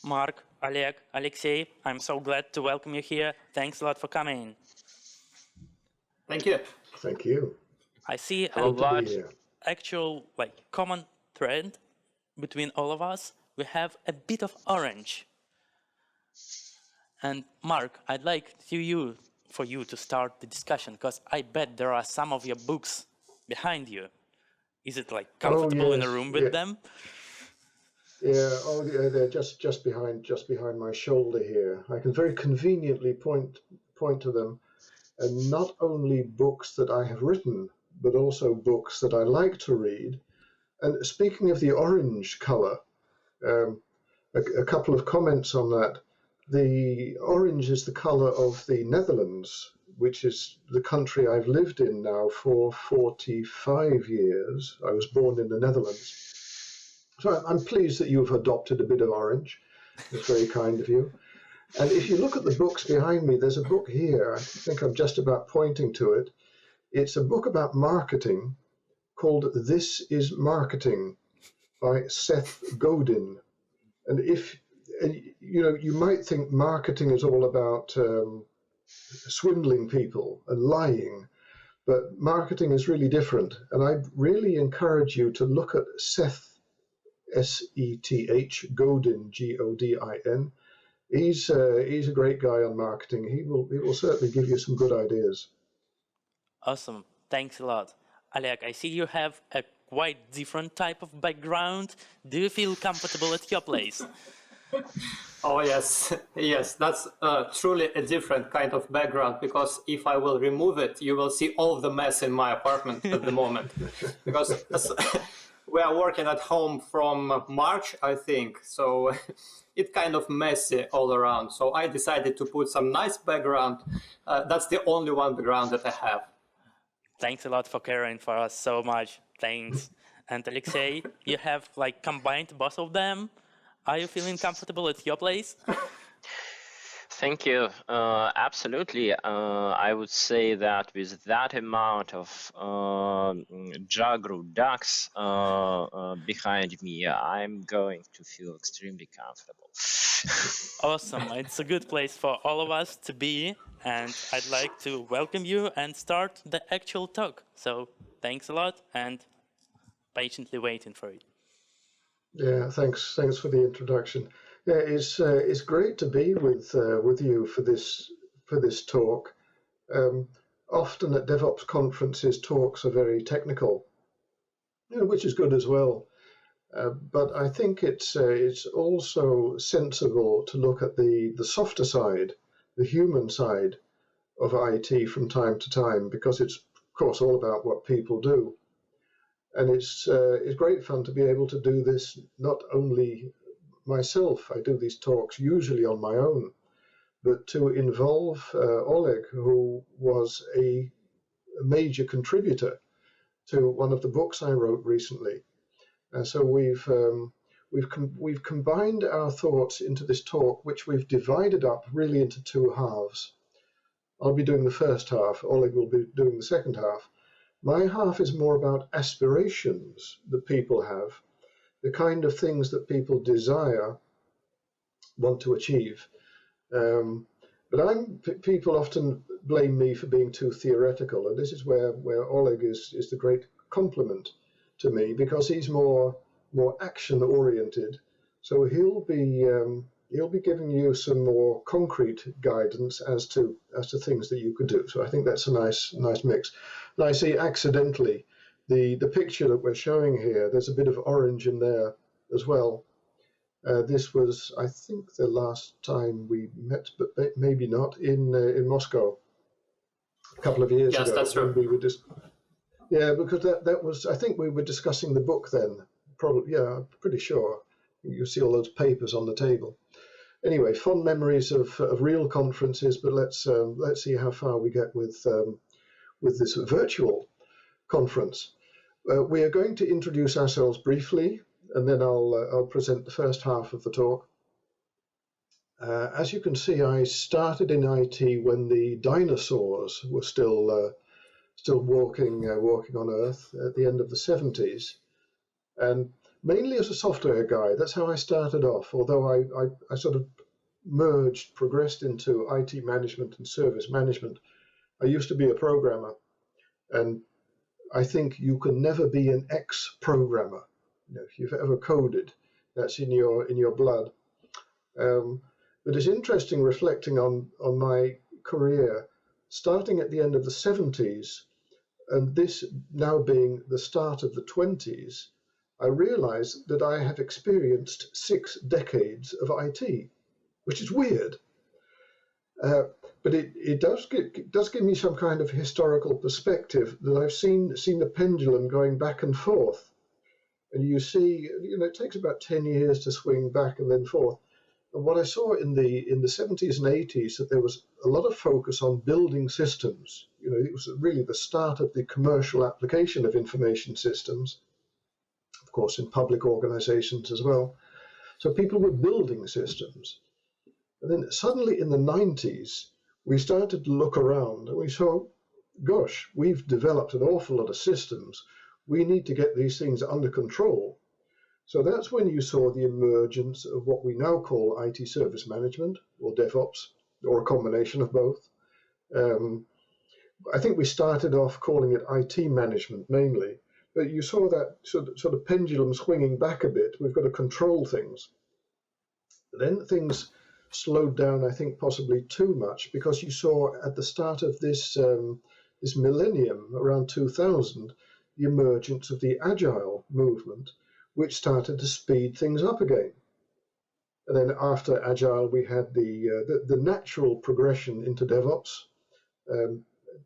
Mark, Oleg, Alexei, I'm so glad to welcome you here. Thanks a lot for coming. Thank you. Thank you. I see Good actual common thread between all of us. We have a bit of orange. And Mark, I'd like for you to start the discussion, because I bet there are some of your books behind you. Is it comfortable in a room with them? Yeah, they're just behind my shoulder here. I can very conveniently point to them, and not only books that I have written, but also books that I like to read. And speaking of the orange color, a couple of comments on that. The orange is the color of the Netherlands, which is the country I've lived in now for 45 years. I was born in the Netherlands. So I'm pleased that you've adopted a bit of orange. It's very kind of you. And if you look at the books behind me, there's a book here. I think I'm just about pointing to it. It's a book about marketing called This is Marketing by Seth Godin. And you might think marketing is all about swindling people and lying, but marketing is really different. And I really encourage you to look at Seth, S-E-T-H, Godin, G-O-D-I-N. He's a great guy on marketing. He will certainly give you some good ideas. Awesome. Thanks a lot. Oleg, I see you have a quite different type of background. Do you feel comfortable at your place? Oh, yes. Yes, that's truly a different kind of background, because if I will remove it, you will see all the mess in my apartment at the moment. Because we are working at home from March, I think, so it's kind of messy all around. So I decided to put some nice background. That's the only one background that I have. Thanks a lot for caring for us so much. Thanks. And Alexei, you have combined both of them. Are you feeling comfortable at your place? Thank you. Absolutely. I would say that with that amount of Jagru ducks behind me, I'm going to feel extremely comfortable. Awesome. It's a good place for all of us to be. And I'd like to welcome you and start the actual talk. So thanks a lot, and patiently waiting for it. Yeah, thanks for the introduction. Yeah, it's great to be with you for this talk. Often at DevOps conferences, talks are very technical, which is good as well. But I think it's also sensible to look at the softer side, the human side of IT from time to time, because it's of course all about what people do. And it's great fun to be able to do this not only myself. I do these talks usually on my own, but to involve Oleg, who was a major contributor to one of the books I wrote recently. So we've combined our thoughts into this talk, which we've divided up really into two halves. I'll be doing the first half. Oleg will be doing the second half. My half is more about aspirations that people have, the kind of things that people desire, want to achieve. But people often blame me for being too theoretical, and this is where Oleg is the great compliment to me, because he's more action-oriented. So he'll be giving you some more concrete guidance as to things that you could do. So I think that's a nice mix. And I see accidentally the picture that we're showing here, there's a bit of orange in there as well. This was, I think, the last time we met, but maybe not, in Moscow a couple of years ago. Yes, that's true. We were yeah, because that was, I think we were discussing the book then. Probably, yeah, I'm pretty sure. You see all those papers on the table. Anyway, fond memories of real conferences, but let's see how far we get with this virtual conference. We are going to introduce ourselves briefly, and then I'll present the first half of the talk. As you can see, I started in IT when the dinosaurs were still walking on Earth at the end of the 70s, and mainly as a software guy. That's how I started off, although I sort of progressed into IT management and service management. I used to be a programmer, and I think you can never be an ex-programmer. If you've ever coded, that's in your blood. But it's interesting reflecting on my career, starting at the end of the 70s, and this now being the start of the 20s, I realized that I have experienced 6 decades of IT, which is weird. But it does give me some kind of historical perspective that I've seen the pendulum going back and forth. And you see, it takes about 10 years to swing back and then forth. And what I saw in the 70s and 80s, that there was a lot of focus on building systems. It was really the start of the commercial application of information systems, of course, in public organizations as well. So people were building systems. And then suddenly in the 90s, we started to look around and we saw, gosh, we've developed an awful lot of systems. We need to get these things under control. So that's when you saw the emergence of what we now call IT service management, or DevOps, or a combination of both. I think we started off calling it IT management mainly, but you saw that sort of pendulum swinging back a bit. We've got to control things. Then things slowed down, I think, possibly too much, because you saw at the start of this millennium, around 2000, the emergence of the agile movement, which started to speed things up again. And then after agile, we had the natural progression into DevOps.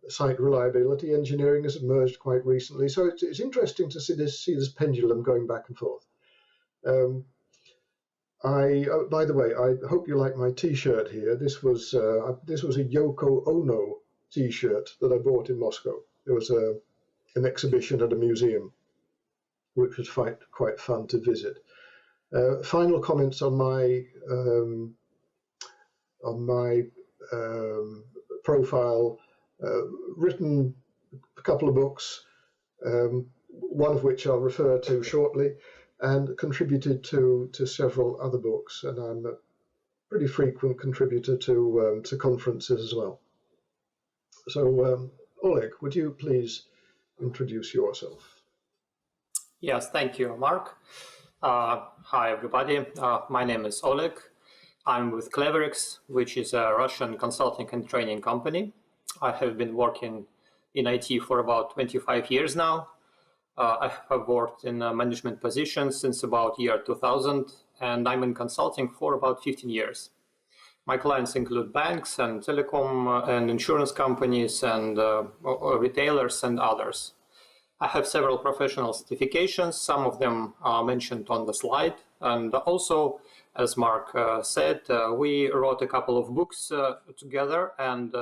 Site reliability engineering has emerged quite recently. So it's interesting to see this pendulum going back and forth. By the way, I hope you like my T-shirt here. This was a Yoko Ono T-shirt that I bought in Moscow. There was an exhibition at a museum, which was quite fun to visit. Final comments on my profile. Written a couple of books, one of which I'll refer to shortly, and contributed to several other books. And I'm a pretty frequent contributor to conferences as well. So, Oleg, would you please introduce yourself? Yes, thank you, Mark. Hi, everybody. My name is Oleg. I'm with Cleverix, which is a Russian consulting and training company. I have been working in IT for about 25 years now. I have worked in management positions since about year 2000, and I'm in consulting for about 15 years. My clients include banks and telecom and insurance companies and retailers and others. I have several professional certifications. Some of them are mentioned on the slide. And also, as Mark said, we wrote a couple of books together, and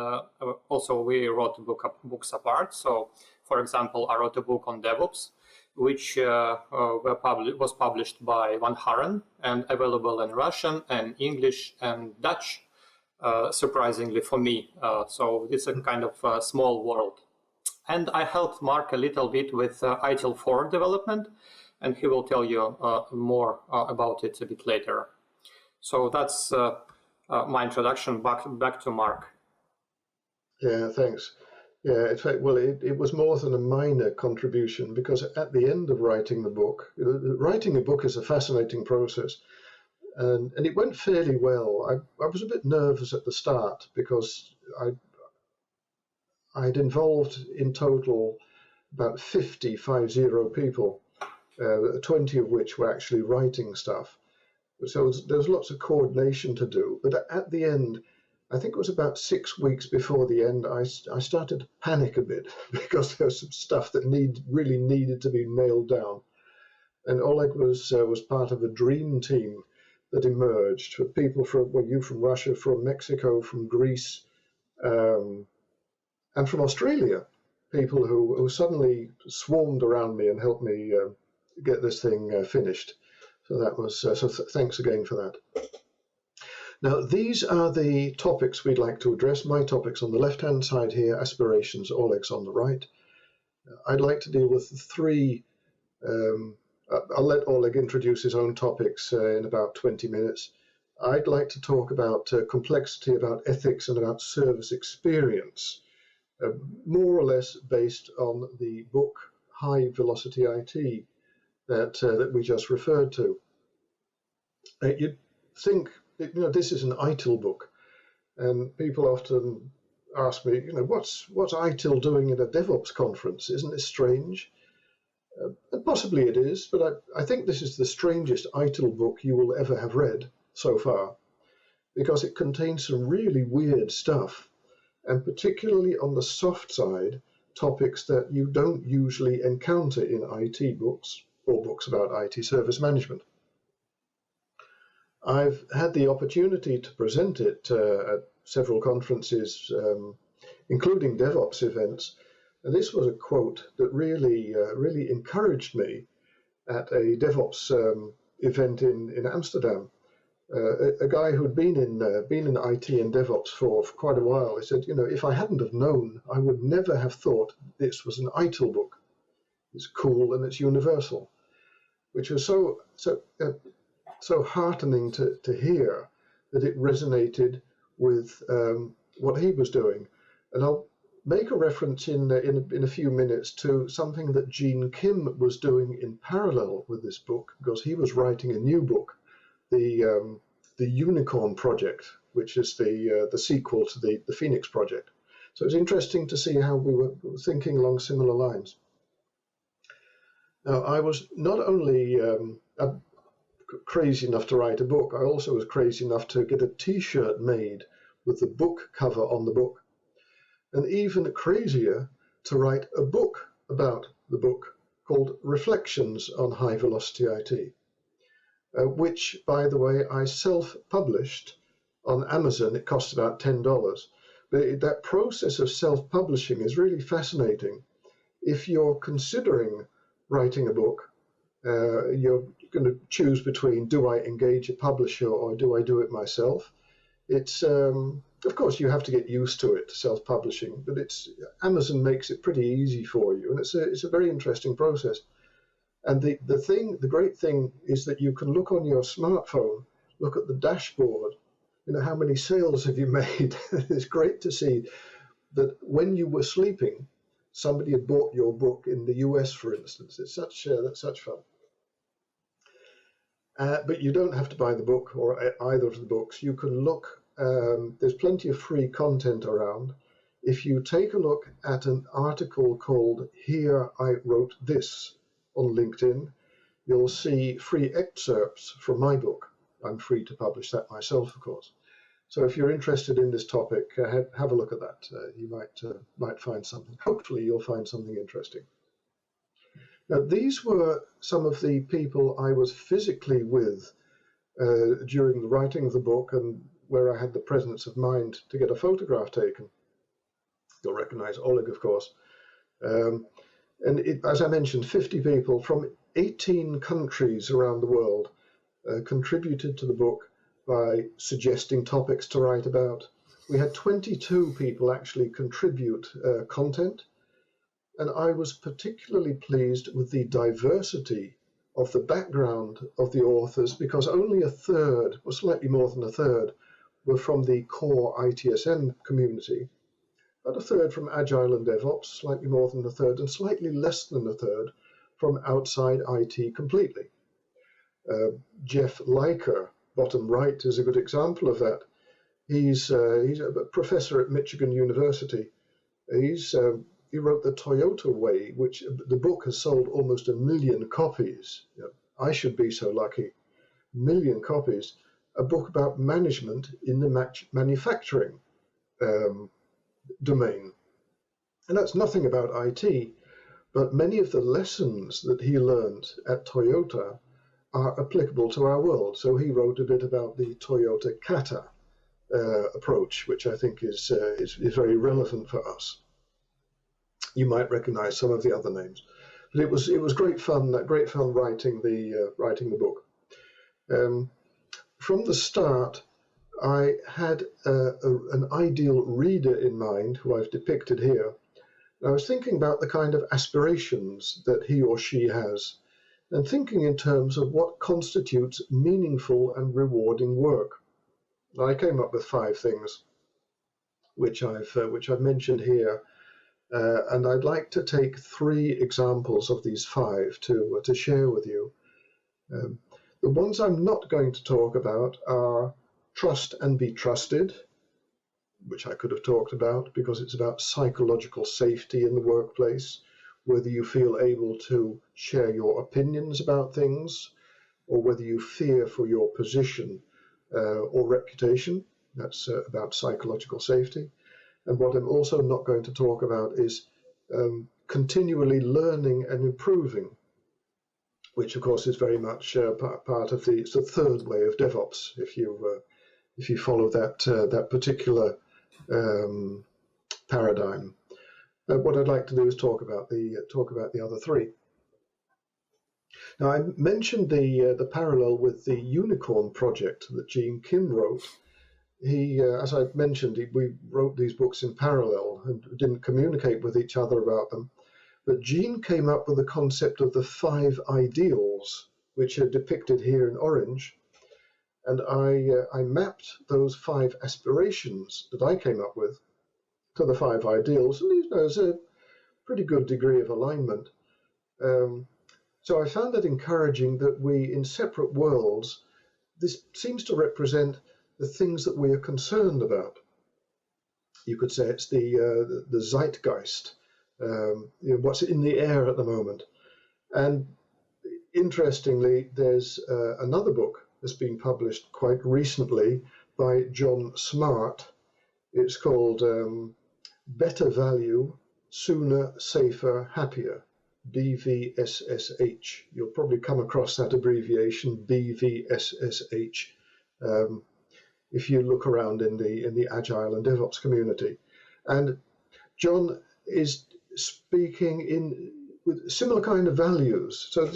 also we wrote books apart. So, for example, I wrote a book on DevOps, which was published by Van Haren and available in Russian and English and Dutch, surprisingly for me. So it's a kind of small world. And I helped Mark a little bit with ITIL 4 development, and he will tell you more about it a bit later. So that's my introduction. Back to Mark. Yeah, thanks. Yeah, in fact, well, it was more than a minor contribution, because at the end of writing the book, writing a book is a fascinating process, and it went fairly well. I was a bit nervous at the start because I'd involved in total about 50 people, 20 of which were actually writing stuff. So there was lots of coordination to do. But at the end, I think it was about 6 weeks before the end, I started to panic a bit because there was some stuff that really needed to be nailed down. And Oleg was part of a dream team that emerged with people you from Russia, from Mexico, from Greece, and from Australia, people who suddenly swarmed around me and helped me get this thing finished. So that was thanks again for that. Now, these are the topics we'd like to address. My topics on the left-hand side here, aspirations, Oleg's on the right. I'd like to deal with the three I'll let Oleg introduce his own topics in about 20 minutes. I'd like to talk about complexity, about ethics, and about service experience, more or less based on the book High Velocity IT that we just referred to. You'd think, this is an ITIL book, and people often ask me, what's ITIL doing in a DevOps conference? Isn't this strange? And possibly it is, but I think this is the strangest ITIL book you will ever have read so far, because it contains some really weird stuff, and particularly on the soft side, topics that you don't usually encounter in IT books or books about IT service management. I've had the opportunity to present it at several conferences, including DevOps events, and this was a quote that really encouraged me at a DevOps event in Amsterdam. A guy who'd been in IT and DevOps for quite a while. He said, if I hadn't have known, I would never have thought this was an ITIL book. It's cool and it's universal, which was so heartening to hear that it resonated with what he was doing. And I'll make a reference in a few minutes to something that Gene Kim was doing in parallel with this book, because he was writing a new book, the Unicorn Project, which is the sequel to the Phoenix Project. So it's interesting to see how we were thinking along similar lines. Now, I was not only crazy enough to write a book, I also was crazy enough to get a T-shirt made with the book cover on the book, and even crazier to write a book about the book called Reflections on High Velocity IT. Which, by the way, I self-published on Amazon. It cost about $10. But that process of self-publishing is really fascinating. If you're considering writing a book, you're going to choose between, do I engage a publisher or do I do it myself? It's, of course, you have to get used to it, self-publishing, but Amazon makes it pretty easy for you, and it's a very interesting process. And the great thing is that you can look on your smartphone, look at the dashboard, how many sales have you made? It's great to see that when you were sleeping, somebody had bought your book in the US, for instance. That's such fun. But you don't have to buy the book or either of the books. You can look, there's plenty of free content around. If you take a look at an article called Here I Wrote This, on LinkedIn, you'll see free excerpts from my book. I'm free to publish that myself, of course. So if you're interested in this topic, have a look at that. You might find something. Hopefully you'll find something interesting. Now, these were some of the people I was physically with during the writing of the book, and where I had the presence of mind to get a photograph taken. You'll recognize Oleg, of course. And as I mentioned, 50 people from 18 countries around the world contributed to the book by suggesting topics to write about. We had 22 people actually contribute content, and I was particularly pleased with the diversity of the background of the authors, because only a third, or slightly more than a third, were from the core ITSM community. About a third from Agile and DevOps, slightly more than a third, and slightly less than a third from outside IT completely. Jeff Leiker, bottom right, is a good example of that. He's a professor at Michigan University. He wrote The Toyota Way, which the book has sold almost 1 million copies. I should be so lucky. 1 million copies. A book about management in the manufacturing domain. And that's nothing about IT, but many of the lessons that he learned at Toyota are applicable to our world. So he wrote a bit about the Toyota Kata approach, which I think is very relevant for us. You might recognize some of the other names, but it was great fun writing the book. From the start, I had an ideal reader in mind, who I've depicted here. I was thinking about the kind of aspirations that he or she has. and thinking in terms of what constitutes meaningful and rewarding work. I came up with 5 things, which I've mentioned here, and I'd like to take 3 examples of these 5 to share with you. The ones I'm not going to talk about are trust and be trusted, which I could have talked about because it's about psychological safety in the workplace, whether you feel able to share your opinions about things, or whether you fear for your position or reputation. That's about psychological safety. And what I'm also not going to talk about is continually learning and improving, which of course is very much part of it's the third way of DevOps. If you follow that particular paradigm, what I'd like to do is talk about the other 3. Now, I mentioned the parallel with the Unicorn project that Gene Kim wrote. He, as I mentioned, we wrote these books in parallel and didn't communicate with each other about them. But Gene came up with the concept of the 5 ideals, which are depicted here in orange. And I mapped those 5 aspirations that I came up with to the 5 ideals. And there's a pretty good degree of alignment. So I found it encouraging that we, in separate worlds, this seems to represent the things that we are concerned about. You could say it's the zeitgeist, what's in the air at the moment. And interestingly, there's another book that's been published quite recently by John Smart. It's called Better Value, Sooner, Safer, Happier, BVSSH. You'll probably come across that abbreviation, BVSSH, if you look around in the Agile and DevOps community. And John is speaking with similar kind of values. So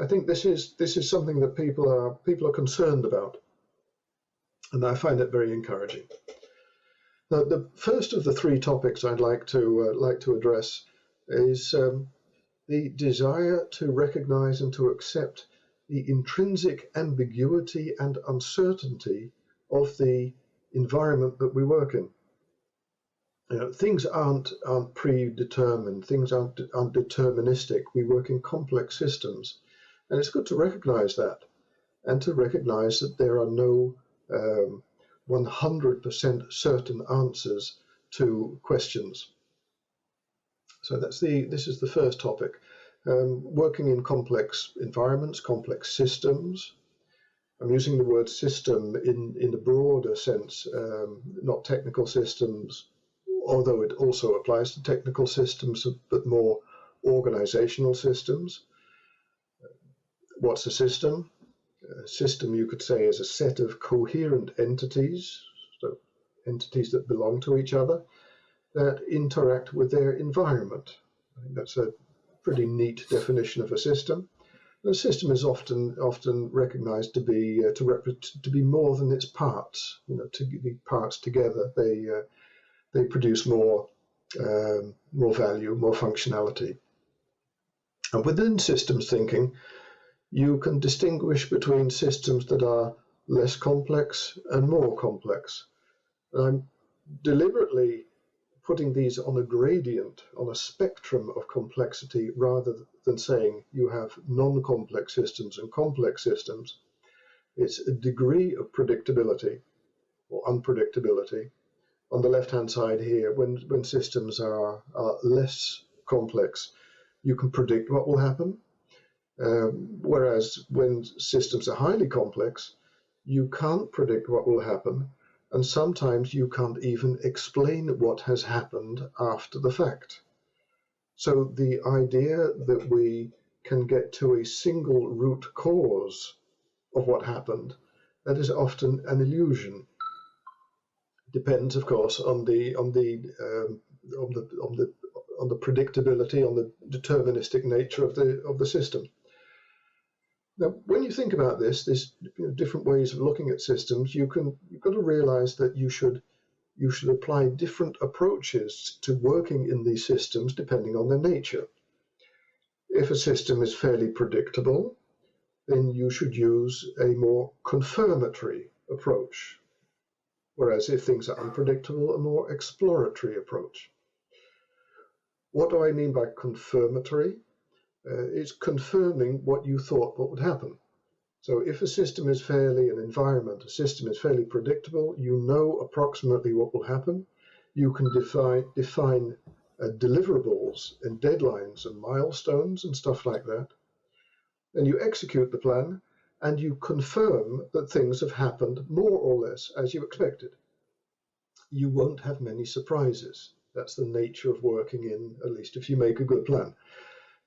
I think this is something that people are concerned about, and I find it very encouraging. Now, the first of the 3 topics I'd like to address is the desire to recognize and to accept the intrinsic ambiguity and uncertainty of the environment that we work in. Things aren't predetermined, things aren't deterministic. We work in complex systems, and it's good to recognize that, and to recognize that there are no 100% certain answers to questions. So this is the first topic. Working in complex environments, complex systems. I'm using the word system in the broader sense, not technical systems, although it also applies to technical systems, but more organizational systems. What's a system? A system, you could say, is a set of coherent entities, so entities that belong to each other, that interact with their environment. I think that's a pretty neat definition of a system. A system is often recognized to be more than its parts. To be parts together, they produce more value, more functionality. And within systems thinking, you can distinguish between systems that are less complex and more complex. And I'm deliberately putting these on a gradient, on a spectrum of complexity, rather than saying you have non-complex systems and complex systems. It's a degree of predictability or unpredictability. On the left-hand side here, when systems are less complex, you can predict what will happen. Whereas when systems are highly complex, you can't predict what will happen, and sometimes you can't even explain what has happened after the fact. So the idea that we can get to a single root cause of what happened, that is often an illusion. Depends, of course, on the predictability, on the deterministic nature of the system. Now, when you think about this, there's different ways of looking at systems. You've got to realize that you should apply different approaches to working in these systems depending on their nature. If a system is fairly predictable, then you should use a more confirmatory approach. Whereas if things are unpredictable, a more exploratory approach. What do I mean by confirmatory? It's confirming what you thought what would happen. So if a system is an environment, a system is fairly predictable, you know approximately what will happen. You can define deliverables and deadlines and milestones and stuff like that. Then you execute the plan and you confirm that things have happened more or less as you expected. You won't have many surprises. That's the nature of working in, at least if you make a good plan.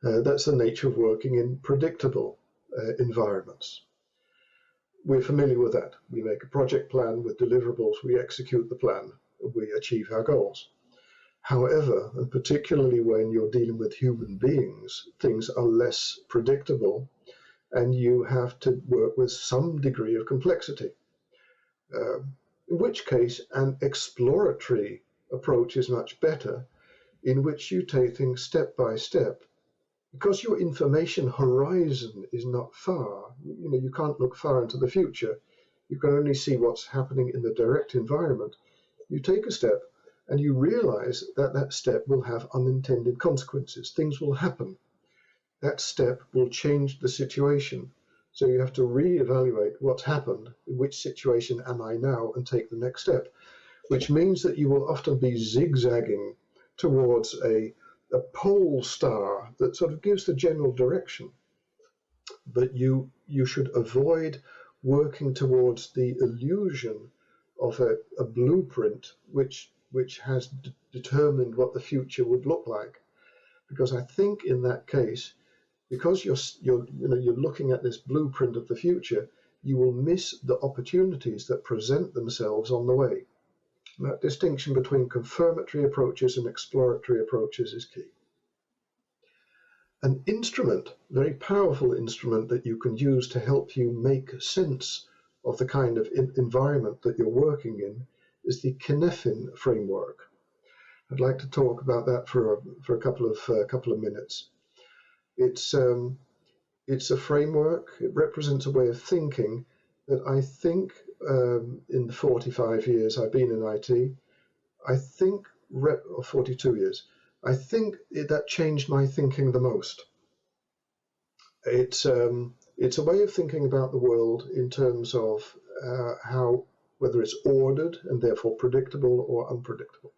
That's the nature of working in predictable environments. We're familiar with that. We make a project plan with deliverables, we execute the plan, we achieve our goals. However, and particularly when you're dealing with human beings, things are less predictable and you have to work with some degree of complexity. In which case, an exploratory approach is much better, in which you take things step by step. Because your information horizon is not far, you can't look far into the future. You can only see what's happening in the direct environment. You take a step and you realize that that step will have unintended consequences. Things will happen. That step will change the situation. So you have to reevaluate what's happened, in which situation am I now, and take the next step, which means that you will often be zigzagging towards a pole star that sort of gives the general direction. But you should avoid working towards the illusion of a blueprint which has determined what the future would look like. Because I think in that case, because you're looking at this blueprint of the future, you will miss the opportunities that present themselves on the way. And that distinction between confirmatory approaches and exploratory approaches is key. An instrument, very powerful instrument that you can use to help you make sense of the kind of environment that you're working in, is the Cynefin framework. I'd like to talk about that for a couple of minutes. It's a framework. It represents a way of thinking that I think in the 45 years I've been in IT, or 42 years, I think that changed my thinking the most. It's a way of thinking about the world in terms of whether it's ordered and therefore predictable or unpredictable.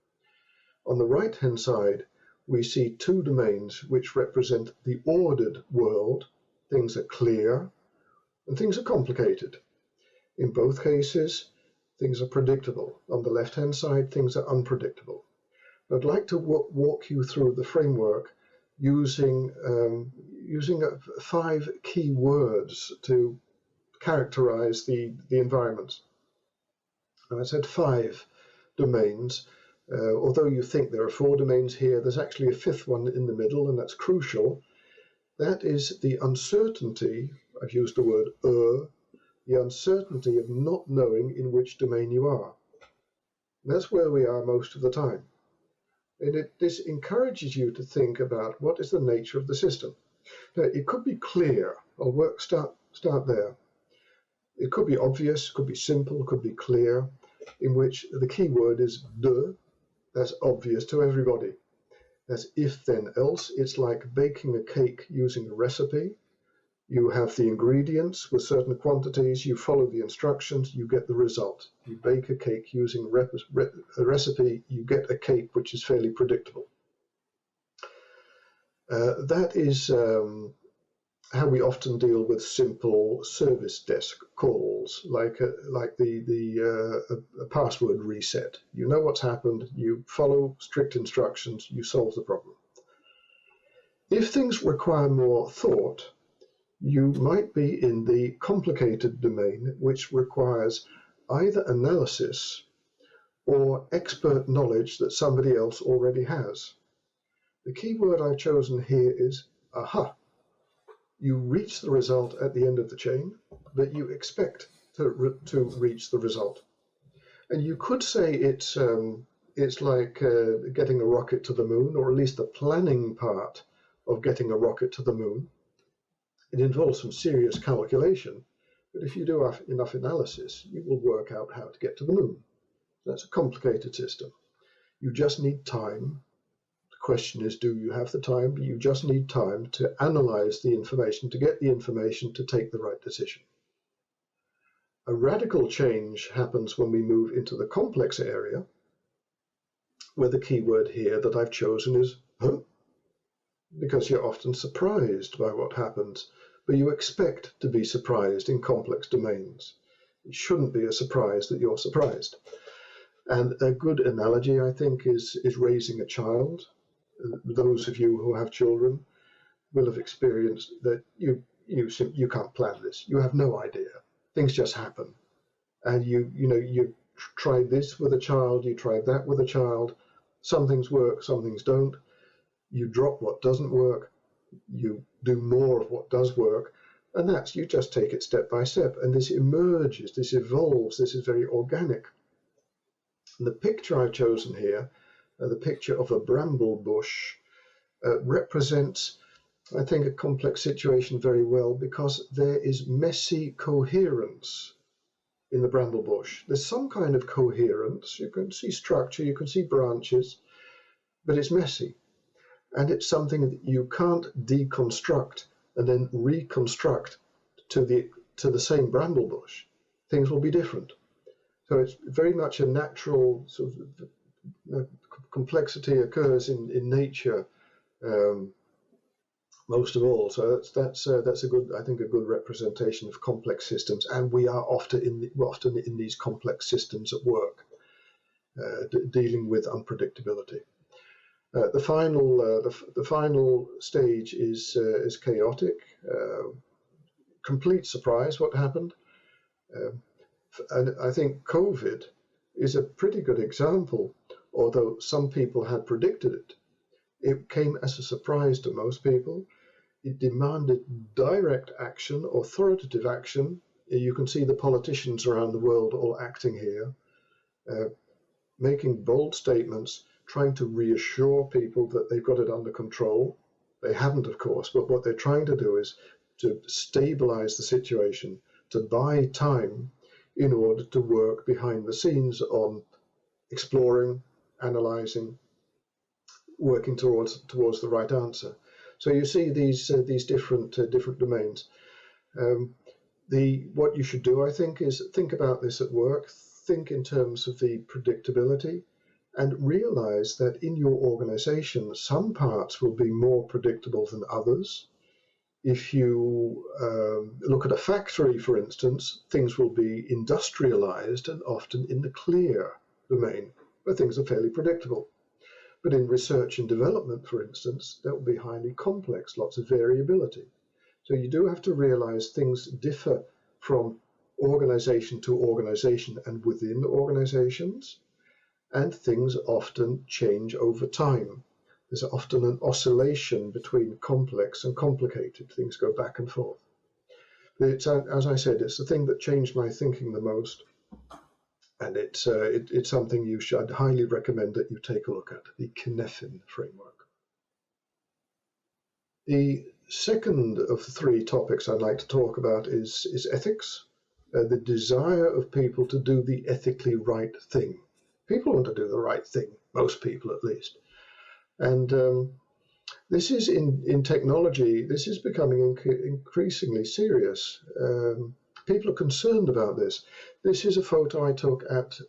On the right-hand side, we see two domains which represent the ordered world. Things are clear and things are complicated. In both cases, things are predictable. On the left-hand side, things are unpredictable. I'd like to walk you through the framework using 5 key words to characterize the environment. And I said 5 domains. Although you think there are 4 domains here, there's actually a 5th one in the middle, and that's crucial. That is the uncertainty, I've used the word the uncertainty of not knowing in which domain you are. And that's where we are most of the time. And this encourages you to think about what is the nature of the system. Now, it could be clear. Start there. It could be obvious, could be simple, could be clear, in which the key word is de. That's obvious to everybody. That's if then else. It's like baking a cake using a recipe. You have the ingredients with certain quantities, you follow the instructions, you get the result. You bake a cake using a recipe, you get a cake which is fairly predictable. That is how we often deal with simple service desk calls, like a password reset. You know what's happened, you follow strict instructions, you solve the problem. If things require more thought, you might be in the complicated domain, which requires either analysis or expert knowledge that somebody else already has. The key word I've chosen here is aha. You reach the result at the end of the chain, but you expect to reach the result. And you could say it's like getting a rocket to the moon, or at least the planning part of getting a rocket to the moon. It involves some serious calculation, but if you do enough analysis, you will work out how to get to the moon. That's a complicated system. You just need time. The question is, do you have the time? You just need time to analyze the information, to get the information to take the right decision. A radical change happens when we move into the complex area, where the key word here that I've chosen is huh? Because you're often surprised by what happens, but you expect to be surprised in complex domains. It shouldn't be a surprise that you're surprised. And a good analogy, I think, is raising a child. Those of you who have children will have experienced that you can't plan this. You have no idea. Things just happen. And you tried this with a child, you tried that with a child. Some things work, some things don't. You drop what doesn't work, you do more of what does work, and you just take it step by step. And this emerges, this evolves, this is very organic. And the picture I've chosen here, the picture of a bramble bush, represents, I think, a complex situation very well, because there is messy coherence in the bramble bush. There's some kind of coherence. You can see structure, you can see branches, but it's messy. And it's something that you can't deconstruct and then reconstruct to the same bramble bush. Things will be different. So it's very much a natural sort of complexity occurs in nature most of all. So that's a good, I think, a good representation of complex systems. And we are often in these complex systems at work, dealing with unpredictability. The final stage is chaotic, complete surprise what happened, and I think COVID is a pretty good example. Although some people had predicted it, it came as a surprise to most people. It demanded direct action, authoritative action. You can see the politicians around the world all acting here, making bold statements, trying to reassure people that they've got it under control. They haven't, of course, but what they're trying to do is to stabilize the situation, to buy time in order to work behind the scenes on exploring, analyzing, working towards the right answer. So you see these different domains. What you should do, I think, is think about this at work. Think in terms of the predictability, and realize that in your organization, some parts will be more predictable than others. If you look at a factory, for instance, things will be industrialized and often in the clear domain, where things are fairly predictable. But in research and development, for instance, that will be highly complex, lots of variability. So you do have to realize things differ from organization to organization and within organizations. And things often change over time. There's often an oscillation between complex and complicated. Things go back and forth. But it's, as I said, it's the thing that changed my thinking the most. And it's something I'd highly recommend that you take a look at, the Cynefin framework. The second of the three topics I'd like to talk about is ethics, the desire of people to do the ethically right thing. People want to do the right thing, most people at least. And this is in technology, this is becoming increasingly serious. People are concerned about this. This is a photo I took at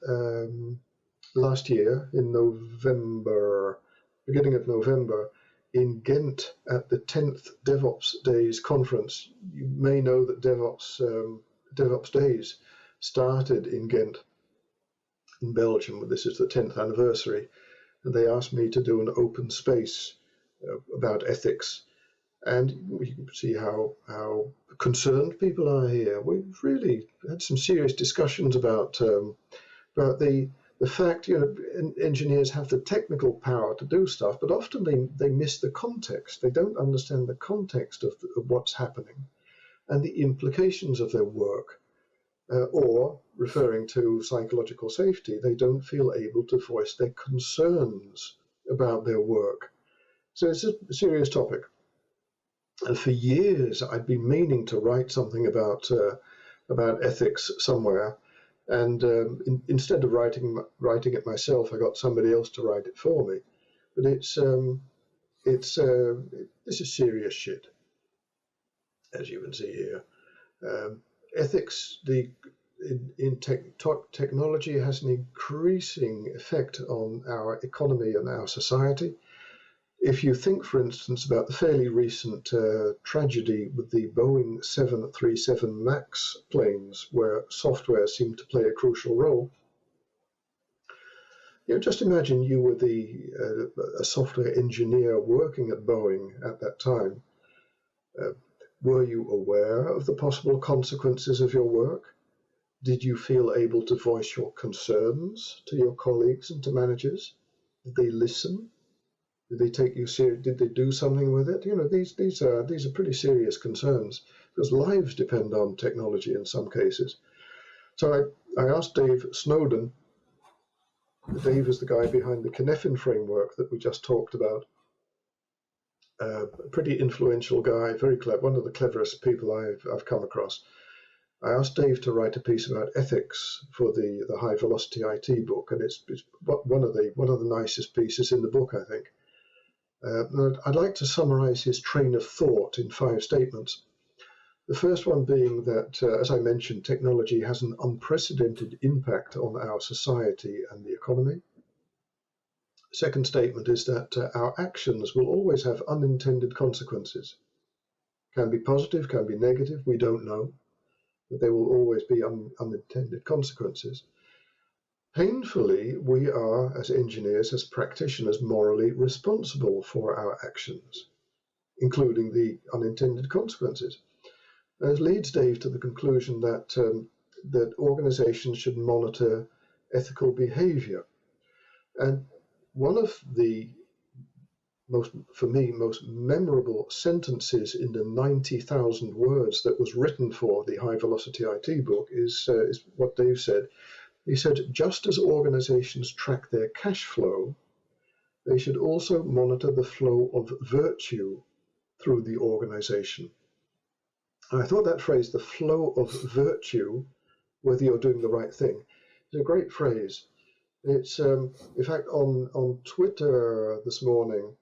last year in November, beginning of November, in Ghent at the 10th DevOps Days conference. You may know that DevOps Days started in Ghent in Belgium. This is the 10th anniversary, and they asked me to do an open space about ethics. And you can see how concerned people are here. We've really had some serious discussions about the fact, engineers have the technical power to do stuff, but often they miss the context. They don't understand the context of what's happening and the implications of their work. Or, referring to psychological safety, they don't feel able to voice their concerns about their work. So it's a serious topic. And for years, I'd been meaning to write something about ethics somewhere. And instead of writing it myself, I got somebody else to write it for me. But this is serious shit, as you can see here. Ethics, in technology, has an increasing effect on our economy and our society. If you think, for instance, about the fairly recent tragedy with the Boeing 737 MAX planes, where software seemed to play a crucial role, just imagine you were a software engineer working at Boeing at that time. Were you aware of the possible consequences of your work? Did you feel able to voice your concerns to your colleagues and to managers? Did they listen? Did they take you seriously? Did they do something with it? These are pretty serious concerns, because lives depend on technology in some cases. So I asked Dave Snowden. Dave is the guy behind the Cynefin framework that we just talked about. A pretty influential guy, very clever, one of the cleverest people I've come across. I asked Dave to write a piece about ethics for the High Velocity IT book, and it's one of the nicest pieces in the book, I think. I'd like to summarize his train of thought in 5 statements. The first one being that, as I mentioned, technology has an unprecedented impact on our society and the economy. Second statement is that our actions will always have unintended consequences. Can be positive, can be negative, we don't know, but there will always be unintended consequences. Painfully, we are, as engineers, as practitioners, morally responsible for our actions, including the unintended consequences. This leads Dave to the conclusion that organizations should monitor ethical behavior. And one of the most memorable sentences in the 90,000 words that was written for the High Velocity IT book is what Dave said. He said, just as organizations track their cash flow, they should also monitor the flow of virtue through the organization. And I thought that phrase, the flow of virtue, whether you're doing the right thing, is a great phrase. It's, in fact, on Twitter this morning,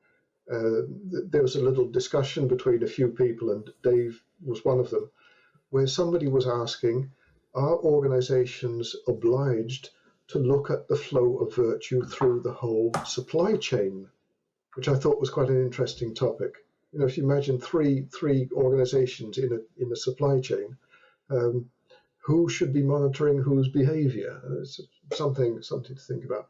there was a little discussion between a few people, and Dave was one of them, where somebody was asking, are organizations obliged to look at the flow of virtue through the whole supply chain? Which I thought was quite an interesting topic. If you imagine three organizations in a supply chain, who should be monitoring whose behavior? It's something to think about.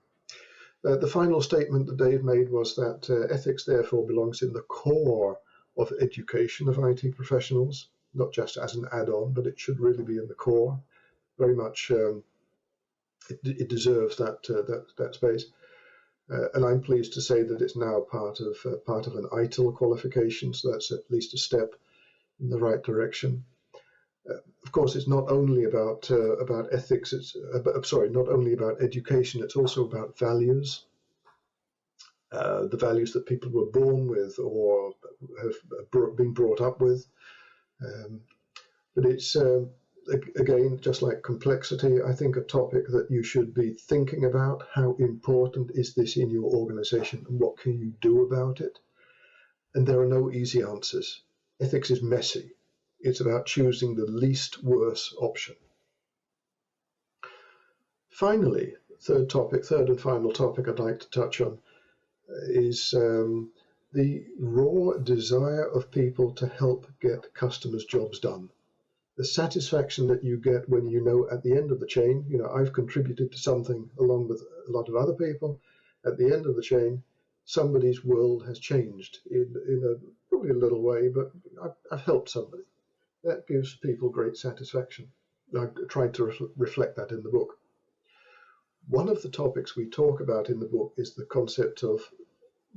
The final statement that Dave made was that ethics therefore belongs in the core of education of IT professionals, not just as an add-on, but it should really be in the core. Very much, it deserves that space. And I'm pleased to say that it's now part of an ITIL qualification, so that's at least a step in the right direction. Of course, it's not only about ethics. Not only about education. It's also about values, the values that people were born with or have been brought up with. But it's again, just like complexity, I think a topic that you should be thinking about. How important is this in your organization, and what can you do about it? And there are no easy answers. Ethics is messy. It's about choosing the least worse option. Finally, third and final topic I'd like to touch on is the raw desire of people to help get customers' jobs done. The satisfaction that you get when you know at the end of the chain, I've contributed to something along with a lot of other people. At the end of the chain, somebody's world has changed in probably a little way, but I've helped somebody. That gives people great satisfaction. I tried to reflect that in the book. One of the topics we talk about in the book is the concept of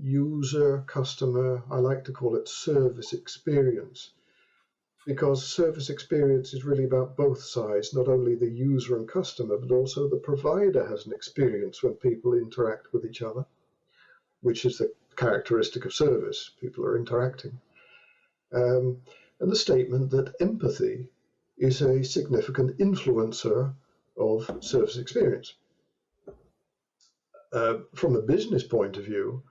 user, customer, I like to call it service experience, because service experience is really about both sides, not only the user and customer, but also the provider has an experience when people interact with each other, which is the characteristic of service. People are interacting. and the statement that empathy is a significant influencer of service experience. From a business point of view,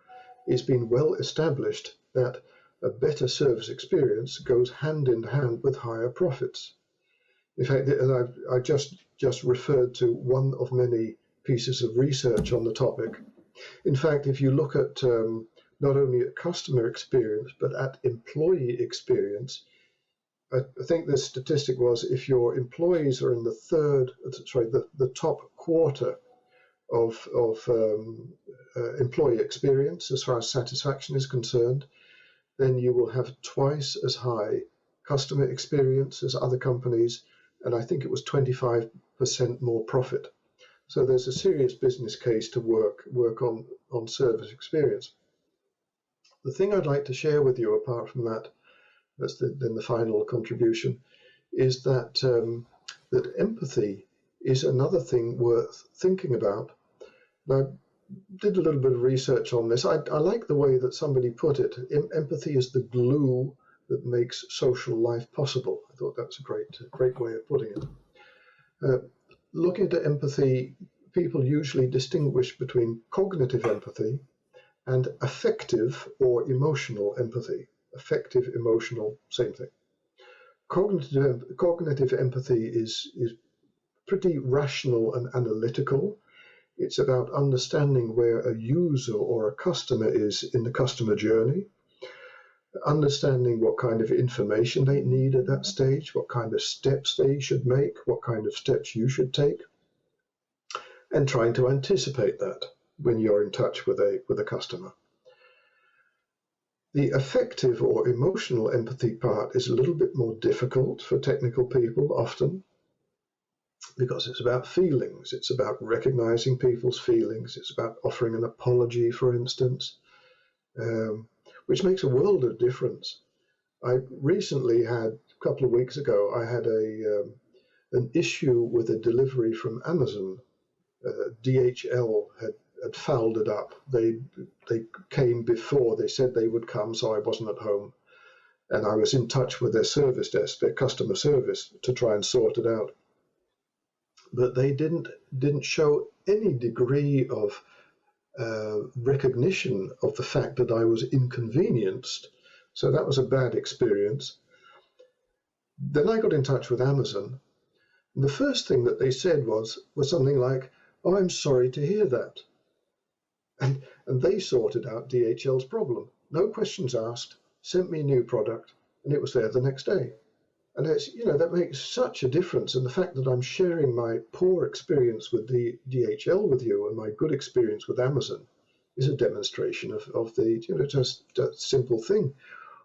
it's been well established that a better service experience goes hand in hand with higher profits. In fact, and I just referred to one of many pieces of research on the topic. In fact, if you look at not only at customer experience, but at employee experience, I think the statistic was if your employees are in the top quarter of employee experience as far as satisfaction is concerned, then you will have twice as high customer experience as other companies, and I think it was 25% more profit. So there's a serious business case to work on service experience. The thing I'd like to share with you, apart from that, that's then the final contribution, is that that empathy is another thing worth thinking about. Now, I did a little bit of research on this. I like the way that somebody put it. Empathy is the glue that makes social life possible. I thought that's a great way of putting it. Looking at empathy, people usually distinguish between cognitive empathy and affective or emotional empathy. Affective, emotional, same thing. Cognitive empathy is pretty rational and analytical. It's about understanding where a user or a customer is in the customer journey, understanding what kind of information they need at that stage, what kind of steps they should make, what kind of steps you should take, and trying to anticipate that when you're in touch with a customer. The affective or emotional empathy part is a little bit more difficult for technical people often, because it's about feelings. It's about recognizing people's feelings. It's about offering an apology, for instance, which makes a world of difference. I recently had, a couple of weeks ago, I had an issue with a delivery from Amazon. DHL had fouled it up. They came before they said they would come, so I wasn't at home. And I was in touch with their service desk, their customer service, to try and sort it out. But they didn't show any degree of recognition of the fact that I was inconvenienced. So that was a bad experience. Then I got in touch with Amazon. And the first thing that they said was something like, "Oh, I'm sorry to hear that." And they sorted out DHL's problem. No questions asked, sent me a new product, and it was there the next day. And it's, that makes such a difference. And the fact that I'm sharing my poor experience with the DHL with you and my good experience with Amazon is a demonstration of the, just a simple thing.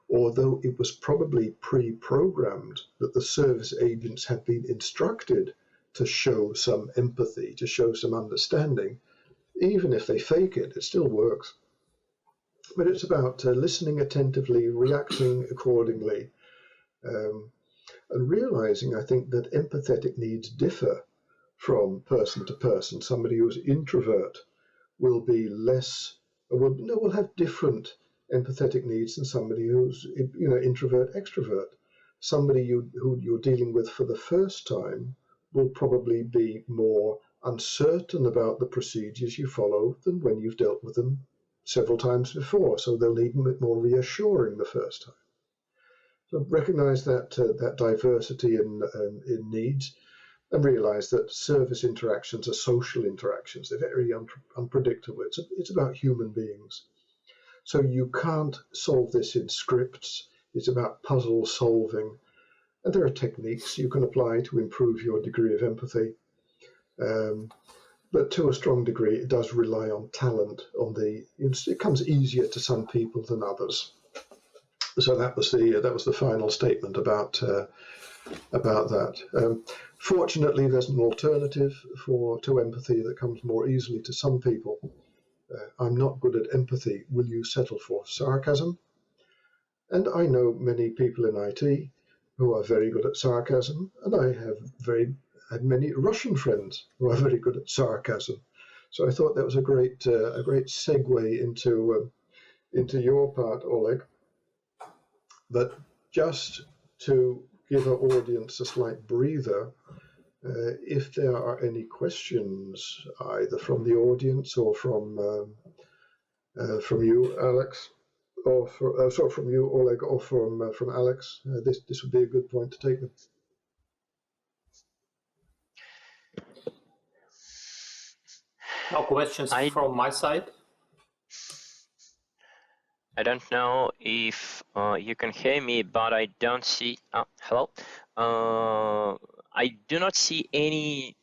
Although it was probably pre-programmed that the service agents had been instructed to show some empathy, to show some understanding. Even if they fake it, it still works. But it's about listening attentively, reacting accordingly, and realizing, I think, that empathetic needs differ from person to person. Somebody who's introvert will be will have different empathetic needs than somebody who's, introvert, extrovert. Somebody who you're dealing with for the first time will probably be more uncertain about the procedures you follow than when you've dealt with them several times before. So they'll need a bit more reassuring the first time. So recognize that diversity in needs, and realize that service interactions are social interactions. They're very unpredictable. It's about human beings. So you can't solve this in scripts. It's about puzzle solving. And there are techniques you can apply to improve your degree of empathy. But to a strong degree, it does rely on talent. It comes easier to some people than others. So that was the final statement about that. Fortunately, there's an alternative to empathy that comes more easily to some people. I'm not good at empathy. Will you settle for sarcasm? And I know many people in IT who are very good at sarcasm, and I have had many Russian friends who are very good at sarcasm. So I thought that was a great segue into your part, Oleg. But just to give our audience a slight breather, if there are any questions, either from the audience or from you, Alex, or from you, Oleg, or from Alex, this would be a good point to take them. No questions from my side. I don't know if you can hear me, but I don't see. Hello. I do not see any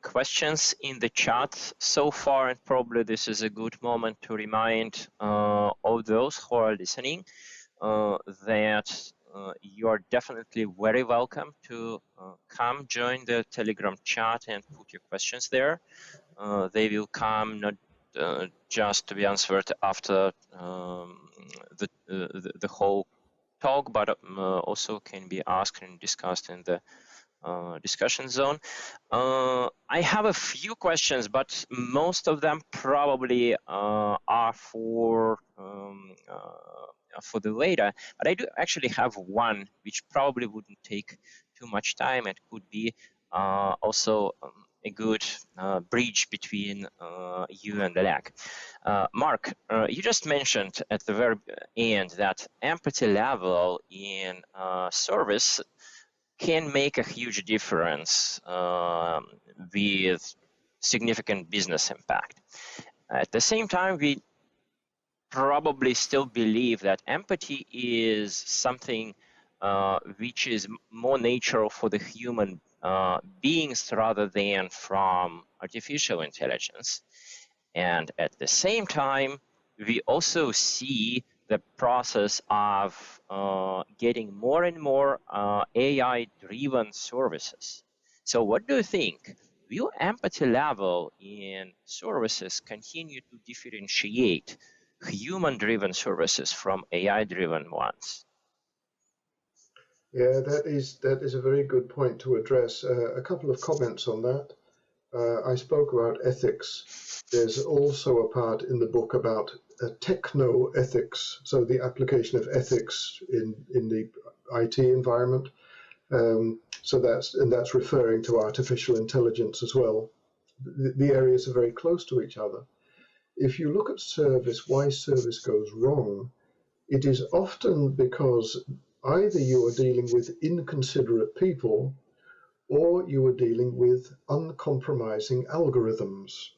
questions in the chat so far, and probably this is a good moment to remind all those who are listening that you are definitely very welcome to come join the Telegram chat and put your questions there. They will come not just to be answered after the whole talk, but also can be asked and discussed in the discussion zone. I have a few questions, but most of them probably are for the later. But I do actually have one which probably wouldn't take too much time and could be also a good bridge between you and Oleg. Mark, you just mentioned at the very end that empathy level in service can make a huge difference with significant business impact. At the same time, we probably still believe that empathy is something which is more natural for the human beings rather than from artificial intelligence. And at the same time, we also see the process of getting more and more AI-driven services. So what do you think? Will empathy level in services continue to differentiate human-driven services from AI-driven ones? Yeah, that is a very good point to address. A couple of comments on that. I spoke about ethics. There's also a part in the book about techno-ethics, so the application of ethics in the IT environment. So that's referring to artificial intelligence as well. The areas are very close to each other. If you look at service, why service goes wrong, it is often because either you are dealing with inconsiderate people or you are dealing with uncompromising algorithms.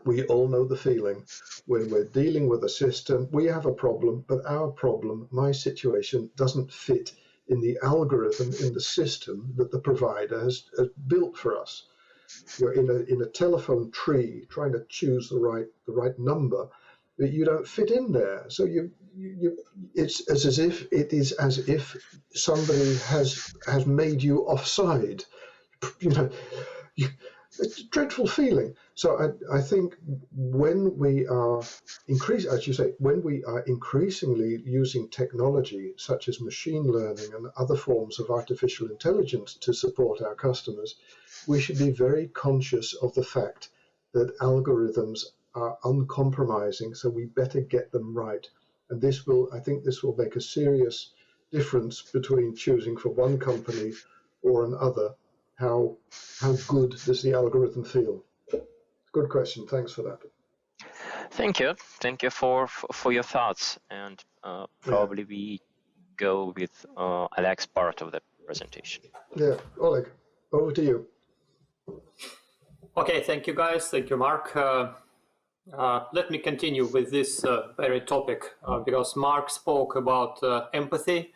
We all know the feeling. When we're dealing with a system, we have a problem, but our problem, my situation, doesn't fit in the algorithm, in the system that the provider has built for us. You're in a telephone tree trying to choose the right number, but you don't fit in there. So it's as if somebody has made you offside. It's a dreadful feeling. So I think when we are increasingly using technology such as machine learning and other forms of artificial intelligence to support our customers, we should be very conscious of the fact that algorithms are uncompromising, so we better get them right. And I think this will make a serious difference between choosing for one company or another. How good does the algorithm feel? Good question. Thanks for that. Thank you. Thank you for your thoughts. And probably we go with Alex's part of the presentation. Yeah, Oleg, over to you. Okay, thank you guys. Thank you, Mark. Let me continue with this very topic because Mark spoke about empathy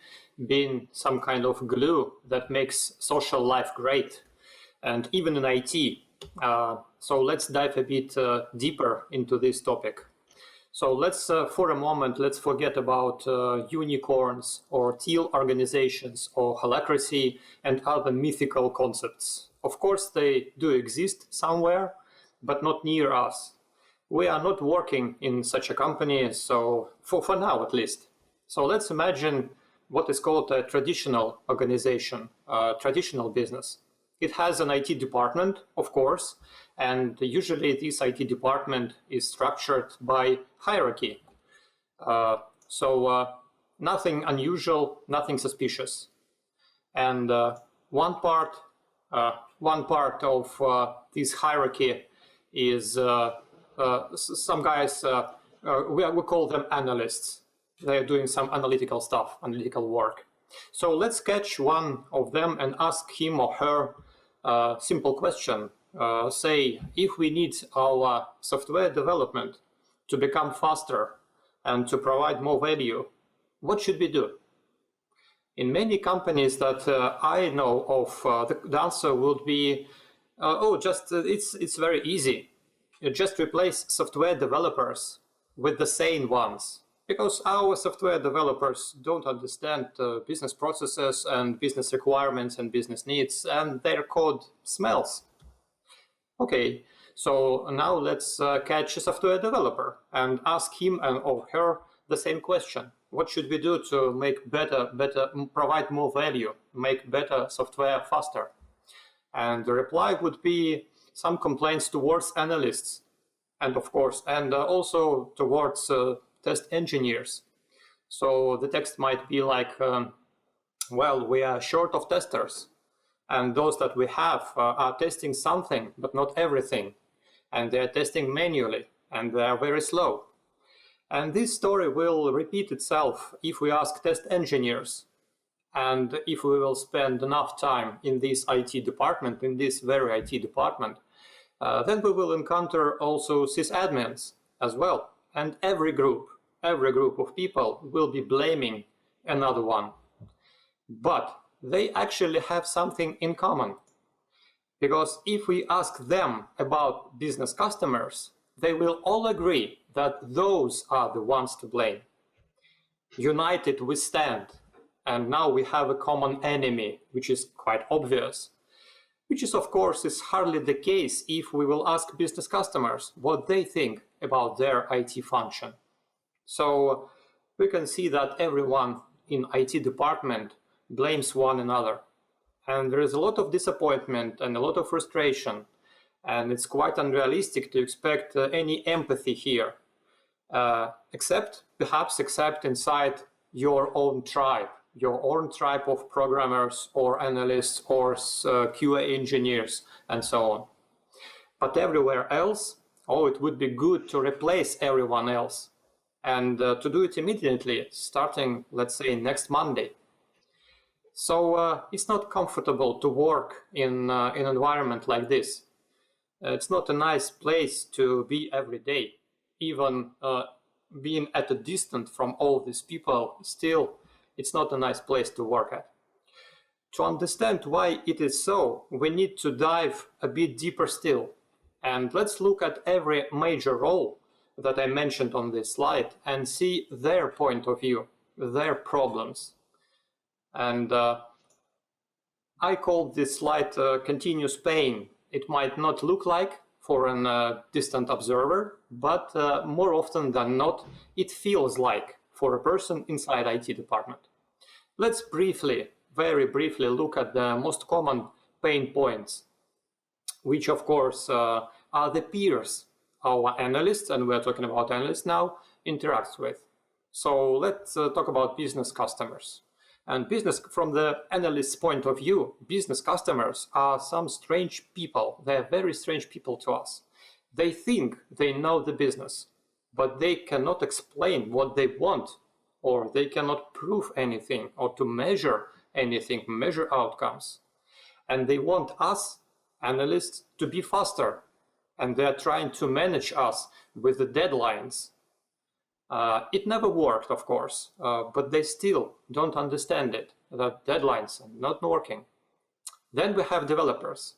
being some kind of glue that makes social life great, and even in IT. So let's dive a bit deeper into this topic. So let's, for a moment, let's forget about unicorns or teal organizations or holacracy and other mythical concepts. Of course, they do exist somewhere, but not near us. We are not working in such a company, so for now at least. So let's imagine what is called a traditional organization, traditional business. It has an IT department, of course, and usually this IT department is structured by hierarchy. So nothing unusual, nothing suspicious. And one part of this hierarchy is some guys, we call them analysts. They're doing some analytical stuff, analytical work. So let's catch one of them and ask him or her a simple question. Say, if we need our software development to become faster and to provide more value, what should we do? In many companies that I know of, the answer would be, it's very easy. You just replace software developers with the sane ones, because our software developers don't understand business processes and business requirements and business needs, and their code smells. Okay, so now let's catch a software developer and ask him or her the same question. What should we do to make better, provide more value, make better software faster? And the reply would be some complaints towards analysts, and of course, and also towards test engineers. So the text might be like, well, we are short of testers, and those that we have are testing something, but not everything, and they're testing manually, and they are very slow. And this story will repeat itself if we ask test engineers, and if we will spend enough time in this IT department, in this very IT department, then we will encounter also sysadmins as well. And every group of people will be blaming another one. But they actually have something in common. Because if we ask them about business customers, they will all agree that those are the ones to blame. United we stand, and now we have a common enemy, which is quite obvious. Which is, of course, is hardly the case if we will ask business customers what they think about their IT function. So we can see that everyone in IT department blames one another. And there is a lot of disappointment and a lot of frustration. And it's quite unrealistic to expect any empathy here, except inside your own tribe of programmers or analysts or QA engineers and so on. But everywhere else, it would be good to replace everyone else and to do it immediately, starting, let's say, next Monday. So it's not comfortable to work in an environment like this. It's not a nice place to be every day. Even being at a distance from all these people, still, it's not a nice place to work at. To understand why it is so, we need to dive a bit deeper still. And let's look at every major role that I mentioned on this slide and see their point of view, their problems. And I call this slide continuous pain. It might not look like for a distant observer, but more often than not, it feels like for a person inside IT department. Let's very briefly look at the most common pain points, which of course are the peers our analysts, and we're talking about analysts now, interacts with. So let's talk about business customers. And business, from the analyst's point of view, business customers are some strange people. They're very strange people to us. They think they know the business, but they cannot explain what they want, or they cannot prove anything, or to measure anything, measure outcomes. And they want us, analysts, to be faster. And they're trying to manage us with the deadlines. It never worked, of course, but they still don't understand it, that deadlines are not working. Then we have developers.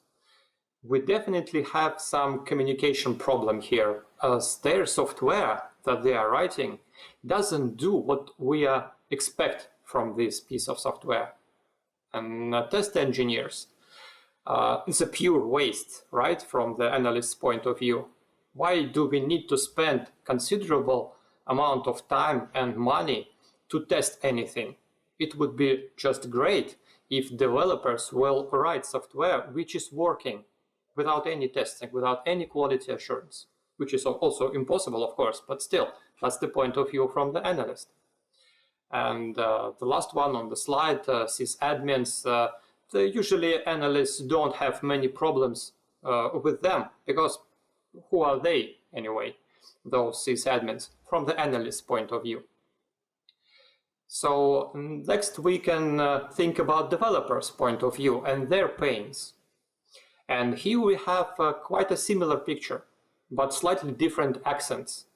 We definitely have some communication problem here, as their software that they are writing doesn't do what we expect from this piece of software. And test engineers, it's a pure waste, right, from the analyst's point of view. Why do we need to spend considerable amount of time and money to test anything? It would be just great if developers will write software which is working without any testing, without any quality assurance, which is also impossible, of course, but still, that's the point of view from the analyst. And the last one on the slide, sysadmins, usually analysts don't have many problems with them, because who are they anyway, those sysadmins, from the analyst point of view? So next we can think about developers' point of view and their pains. And here we have quite a similar picture, but slightly different accents.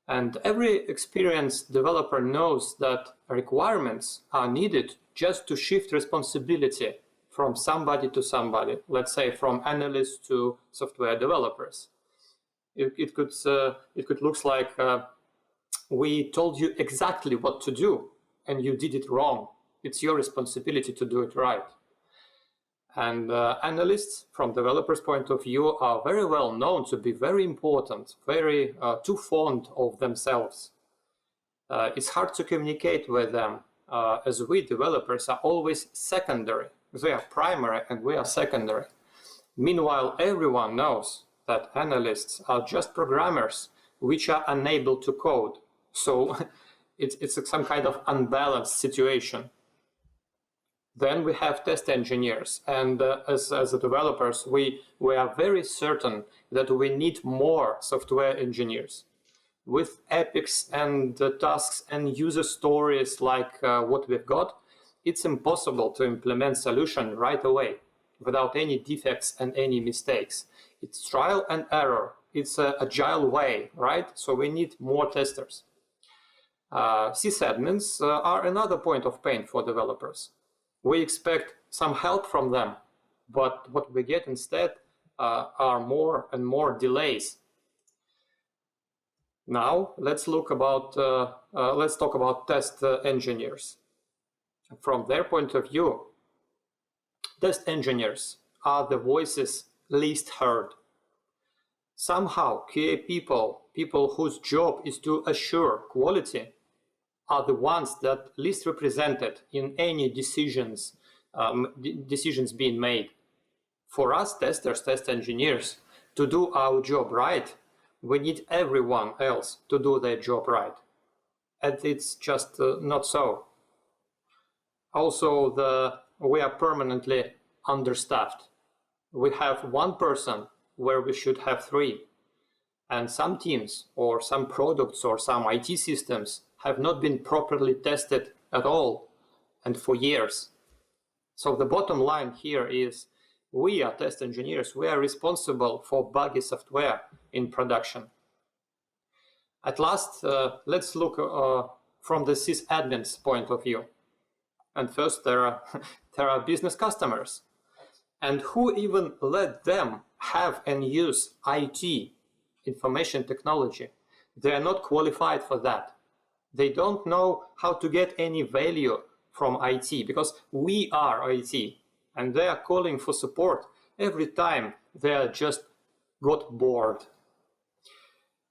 And every experienced developer knows that requirements are needed just to shift responsibility from somebody to somebody, let's say from analysts to software developers. It could look like we told you exactly what to do and you did it wrong. It's your responsibility to do it right. And analysts, from developers' point of view, are very well known to be very important, very too fond of themselves. It's hard to communicate with them, as we developers are always secondary. They are primary and we are secondary. Meanwhile, everyone knows that analysts are just programmers which are unable to code. So it's some kind of unbalanced situation. Then we have test engineers, and as developers, we are very certain that we need more software engineers. With epics and tasks and user stories like what we've got, it's impossible to implement solution right away without any defects and any mistakes. It's trial and error. It's an agile way, right? So we need more testers. Sysadmins are another point of pain for developers. We expect some help from them, but what we get instead are more and more delays. Now let's talk about test engineers. From their point of view, test engineers are the voices least heard. Somehow, QA people whose job is to assure quality, are the ones that least represented in any decisions being made. For us testers, test engineers, to do our job right, we need everyone else to do their job right. And it's just not so. Also, we are permanently understaffed. We have one person where we should have three. And some teams or some products or some IT systems have not been properly tested at all and for years. So the bottom line here is we are test engineers. We are responsible for buggy software in production. At last, let's look from the sysadmin's point of view. And first, there are business customers. And who even let them have and use IT, information technology? They are not qualified for that. They don't know how to get any value from IT, because we are IT, and they are calling for support every time they are just got bored.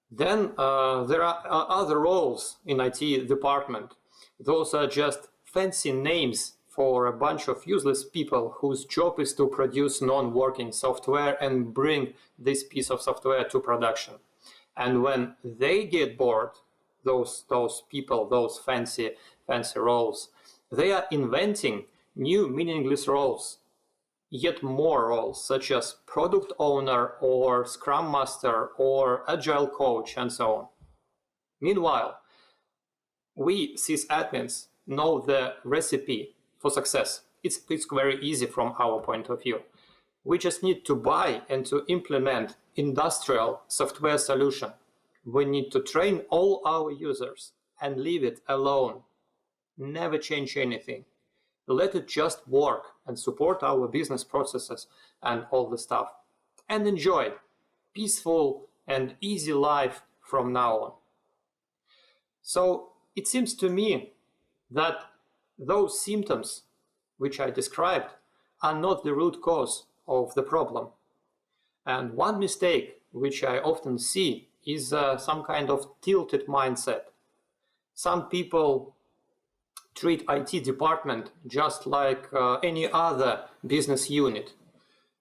Then there are other roles in IT department. Those are just fancy names for a bunch of useless people whose job is to produce non-working software and bring this piece of software to production. And when they get bored, those people, those fancy roles, they are inventing new meaningless roles, yet more roles, such as product owner or scrum master or agile coach and so on. Meanwhile, we sysadmins know the recipe for success. It's very easy from our point of view. We just need to buy and to implement industrial software solution. We need to train all our users and leave it alone. Never change anything. Let it just work and support our business processes and all the stuff. And enjoy peaceful and easy life from now on. So it seems to me that those symptoms which I described are not the root cause of the problem. And one mistake which I often see is some kind of tilted mindset. Some people treat IT department just like any other business unit,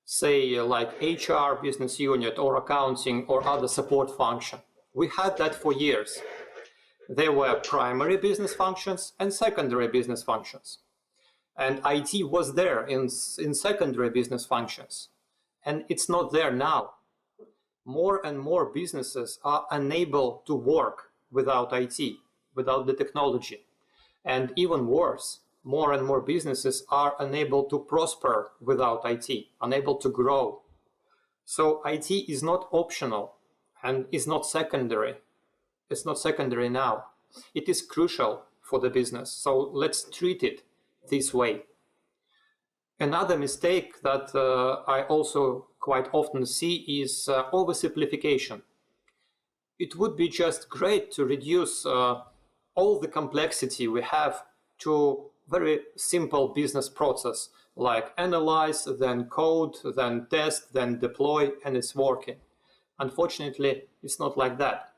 say like HR business unit or accounting or other support function. We had that for years. There were primary business functions and secondary business functions. And IT was there in secondary business functions. And it's not there now. More and more businesses are unable to work without IT, without the technology. And even worse, more and more businesses are unable to prosper without IT, unable to grow. So IT is not optional and is not secondary. It's not secondary now. It is crucial for the business. So let's treat it this way. Another mistake that I also quite often see is oversimplification. It would be just great to reduce all the complexity we have to very simple business process, like analyze, then code, then test, then deploy, and it's working. Unfortunately, it's not like that.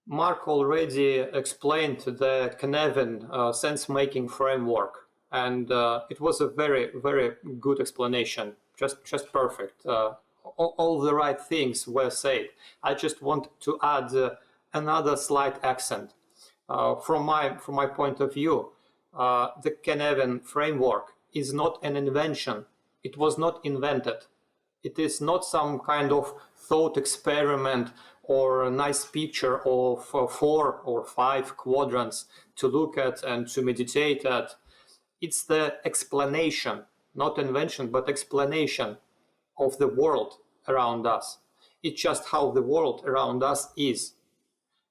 Mark already explained the Cynefin sense-making framework, and it was a very, very good explanation, just perfect. All the right things were said. I just want to add another slight accent. From my point of view, the Cynefin framework is not an invention. It was not invented. It is not some kind of thought experiment or a nice picture of 4 or 5 quadrants to look at and to meditate at. It's the explanation, not invention, but explanation of the world around us. It's just how the world around us is.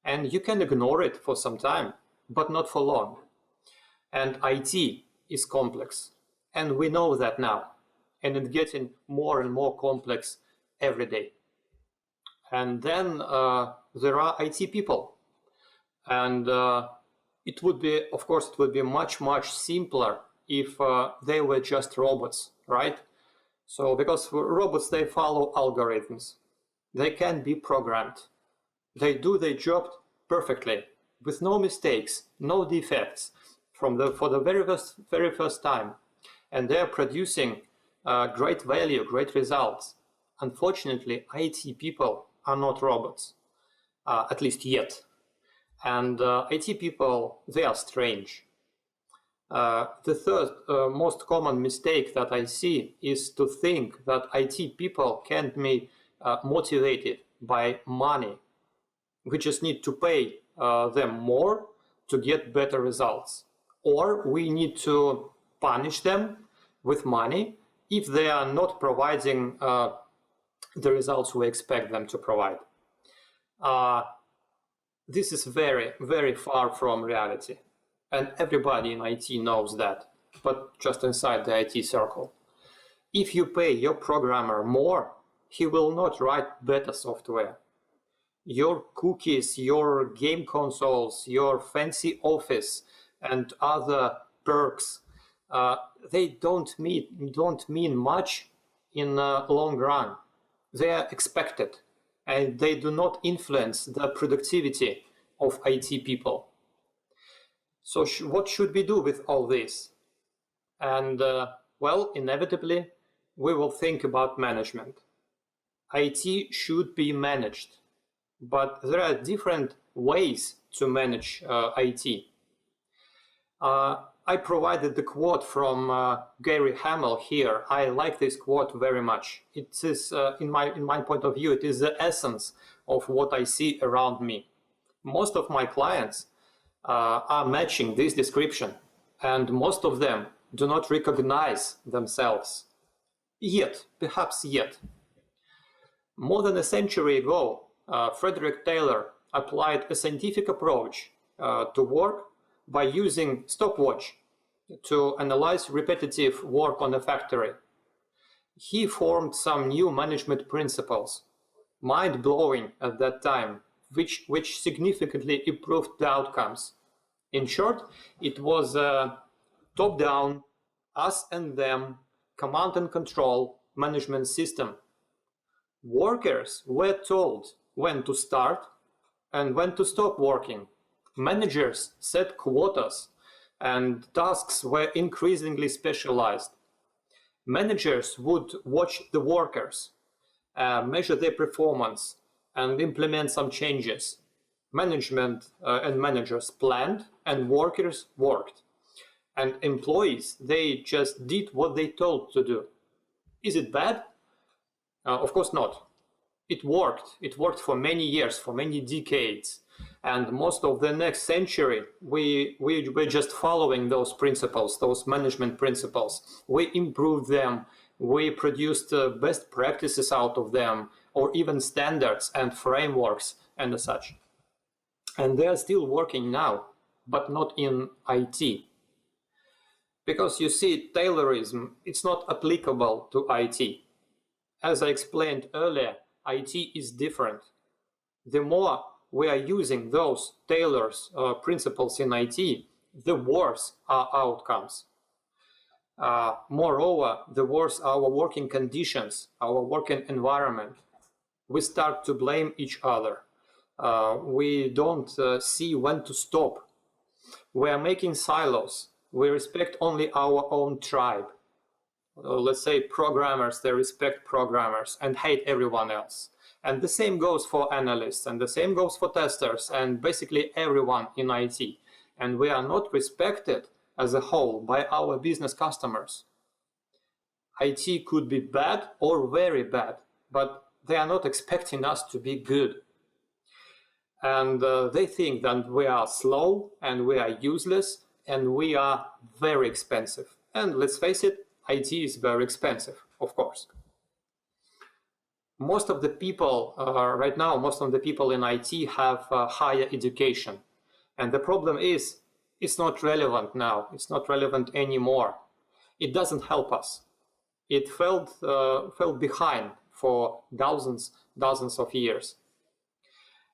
And you can ignore it for some time, but not for long. And IT is complex. And we know that now. And it's getting more and more complex every day. And then there are IT people. And it would be, of course, it would be much, much simpler if they were just robots, right? So because robots, they follow algorithms. They can be programmed. They do their job perfectly, with no mistakes, no defects, for the very first time. And they're producing great value, great results. Unfortunately, IT people are not robots, at least yet. And IT people, they are strange. The third most common mistake that I see is to think that IT people can be motivated by money. We just need to pay them more to get better results. Or we need to punish them with money if they are not providing the results we expect them to provide. This is very, very far from reality. And everybody in IT knows that, but just inside the IT circle. If you pay your programmer more, he will not write better software. Your cookies, your game consoles, your fancy office, and other perks, they don't mean much in the long run. They are expected, and they do not influence the productivity of IT people. So what should we do with all this? And well, inevitably, we will think about management. IT should be managed, but there are different ways to manage IT. I provided the quote from Gary Hamel here. I like this quote very much. It is, in my point of view, it is the essence of what I see around me. Most of my clients are matching this description, and most of them do not recognize themselves yet, perhaps yet. More than a century ago, Frederick Taylor applied a scientific approach to work by using stopwatch to analyze repetitive work on a factory. He formed some new management principles, mind-blowing at that time, which significantly improved the outcomes. In short, it was a top-down, us and them, command and control management system. Workers were told when to start and when to stop working. Managers set quotas and tasks were increasingly specialized. Managers would watch the workers, measure their performance, and implement some changes. management and managers planned and workers worked. And employees, they just did what they told to do. Is it bad? Of course not. It worked. It worked for many years, for many decades. And most of the next century, we were just following those principles, those management principles. We improved them. We produced best practices out of them, or even standards and frameworks and such. And they are still working now, but not in IT. Because you see, Taylorism, it's not applicable to IT. As I explained earlier, IT is different. The more we are using those Taylor's principles in IT, the worse our outcomes. Moreover, the worse our working conditions, our working environment. We start to blame each other. We don't see when to stop. We are making silos. We respect only our own tribe. Let's say programmers, they respect programmers and hate everyone else. And the same goes for analysts, and the same goes for testers, and basically everyone in IT. And we are not respected as a whole by our business customers. IT could be bad or very bad, but they are not expecting us to be good. And they think that we are slow and we are useless and we are very expensive. And let's face it, IT is very expensive, of course. Most of the people right now, most of the people in IT have higher education. And the problem is, it's not relevant now. It's not relevant anymore. It doesn't help us. It fell behind for dozens of years.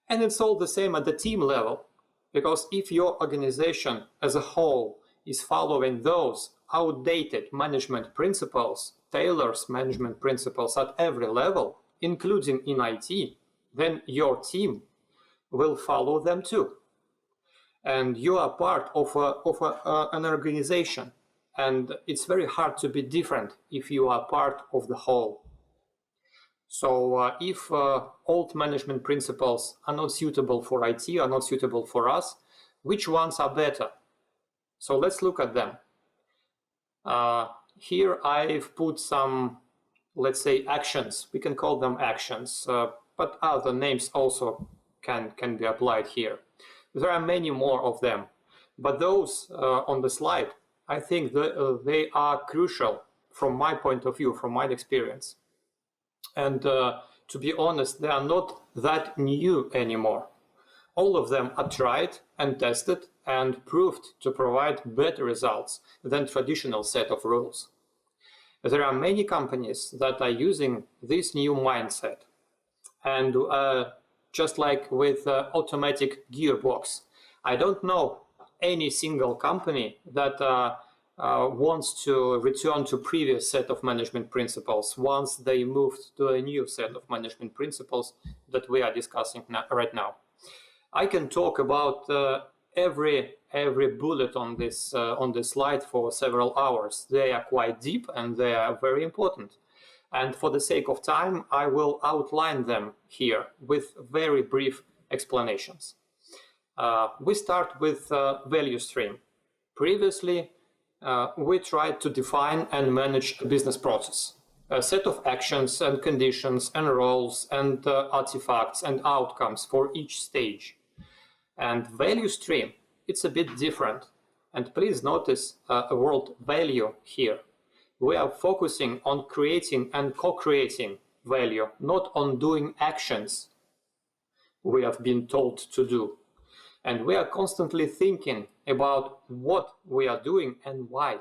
And it's all the same at the team level, because if your organization as a whole is following those outdated management principles, Taylor's management principles at every level, including in IT, then your team will follow them too. And you are part of an organization, and it's very hard to be different if you are part of the whole. So if old management principles are not suitable for IT, are not suitable for us, which ones are better? So let's look at them. Here I've put some, let's say, actions. We can call them actions, but other names also can be applied here. There are many more of them, but those on the slide, I think they are crucial from my point of view, from my experience. And to be honest, they are not that new anymore. All of them are tried and tested and proved to provide better results than traditional set of rules. There are many companies that are using this new mindset. And just like with automatic gearbox, I don't know any single company that wants to return to previous set of management principles once they moved to a new set of management principles that we are discussing right now. I can talk about every bullet on this slide for several hours. They are quite deep and they are very important. And for the sake of time, I will outline them here with very brief explanations. We start with value stream. Previously, we tried to define and manage a business process, a set of actions and conditions and roles and artifacts and outcomes for each stage. And value stream, it's a bit different. And please notice a word value here. We are focusing on creating and co-creating value, not on doing actions we have been told to do. And we are constantly thinking about what we are doing and why.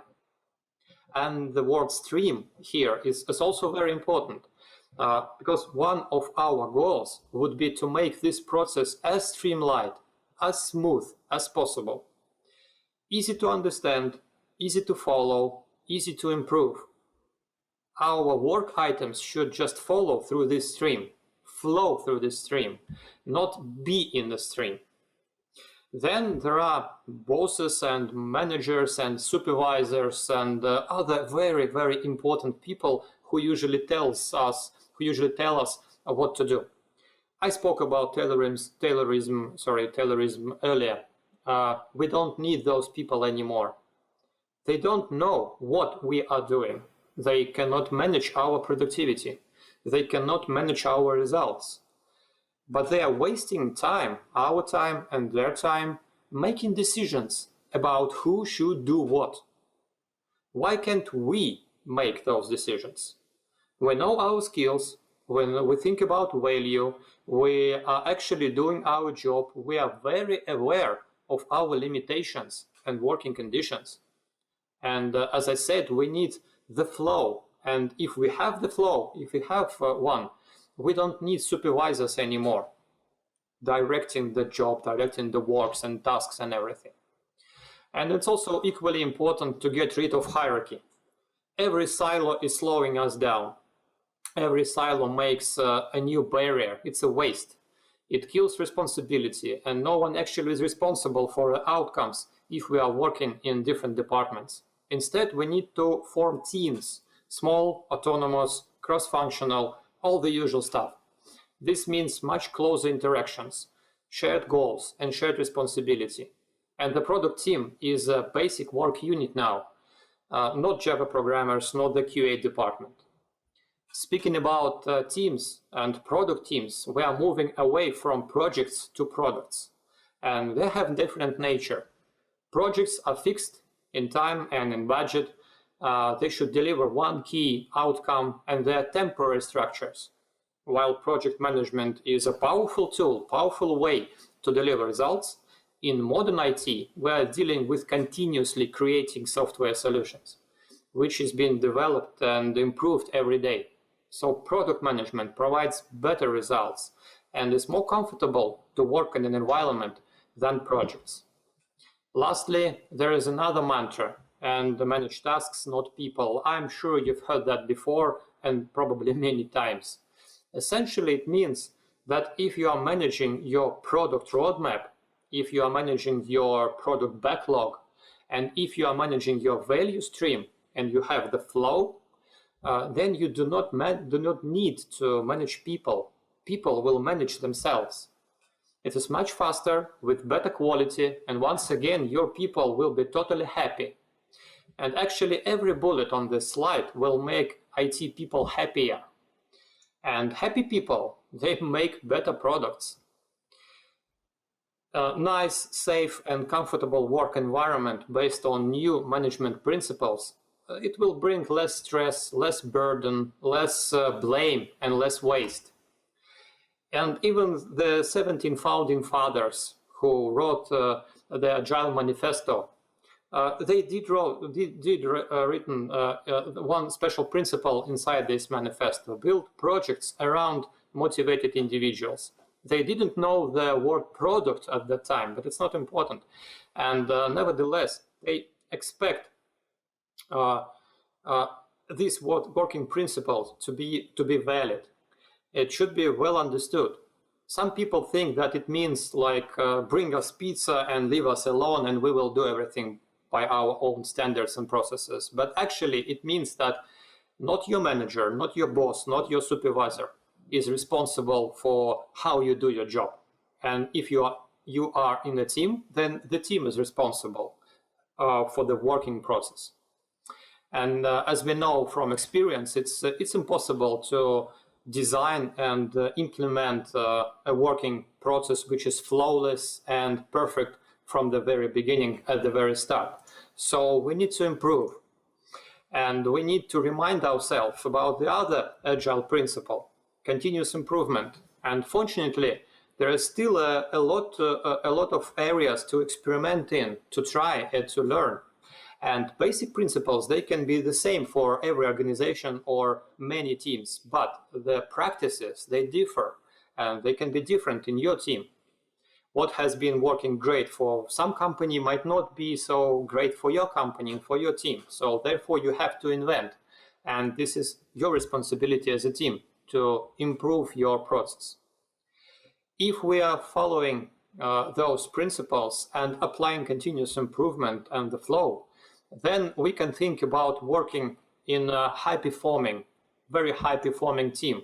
And the word stream here is also very important because one of our goals would be to make this process as streamlined, as smooth as possible. Easy to understand, easy to follow, easy to improve. Our work items should just follow through this stream, flow through this stream, not be in the stream. Then there are bosses and managers and supervisors and other very, very important people who usually tell us what to do. I spoke about Taylorism earlier. We don't need those people anymore. They don't know what we are doing. They cannot manage our productivity. They cannot manage our results. But they are wasting time, our time and their time, making decisions about who should do what. Why can't we make those decisions? We know our skills. When we think about value, we are actually doing our job. We are very aware of our limitations and working conditions. And as I said, we need the flow. And if we have the flow, if we have one, we don't need supervisors anymore, directing the job, directing the works and tasks and everything. And it's also equally important to get rid of hierarchy. Every silo is slowing us down. Every silo makes a new barrier. It's a waste. It kills responsibility, and no one actually is responsible for the outcomes if we are working in different departments. Instead, we need to form teams, small, autonomous, cross-functional, all the usual stuff. This means much closer interactions, shared goals, and shared responsibility. And the product team is a basic work unit now, not Java programmers, not the QA department. Speaking about teams and product teams, we are moving away from projects to products, and they have different nature. Projects are fixed in time and in budget. They should deliver one key outcome, and they are temporary structures. While project management is a powerful tool, powerful way to deliver results, in modern IT, we are dealing with continuously creating software solutions, which is being developed and improved every day. So product management provides better results and is more comfortable to work in an environment than projects. Lastly, there is another mantra, and manage tasks, not people. I'm sure you've heard that before and probably many times. Essentially, it means that if you are managing your product roadmap, if you are managing your product backlog, and if you are managing your value stream and you have the flow, then you do not need to manage people. People will manage themselves. It is much faster, with better quality, and once again, your people will be totally happy. And actually, every bullet on this slide will make IT people happier. And happy people, they make better products. A nice, safe, and comfortable work environment based on new management principles, it will bring less stress, less burden, less blame, and less waste. And even the 17 founding fathers who wrote the Agile Manifesto, they did written one special principle inside this manifesto: build projects around motivated individuals. They didn't know the word product at that time, but it's not important. And nevertheless, they expect these working principles to be valid. It should be well understood. Some people think that it means like bring us pizza and leave us alone and we will do everything by our own standards and processes. But actually it means that not your manager, not your boss, not your supervisor is responsible for how you do your job. And if you are in a team, then the team is responsible for the working process. And as we know from experience, it's impossible to design and implement a working process which is flawless and perfect from the very beginning, at the very start. So we need to improve. And we need to remind ourselves about the other agile principle, continuous improvement. And fortunately, there is still a lot of areas to experiment in, to try and to learn. And basic principles, they can be the same for every organization or many teams, but the practices, they differ, and they can be different in your team. What has been working great for some company might not be so great for your company and for your team. So therefore you have to invent. And this is your responsibility as a team to improve your process. If we are following those principles and applying continuous improvement and the flow, then we can think about working in a high-performing, very high-performing team.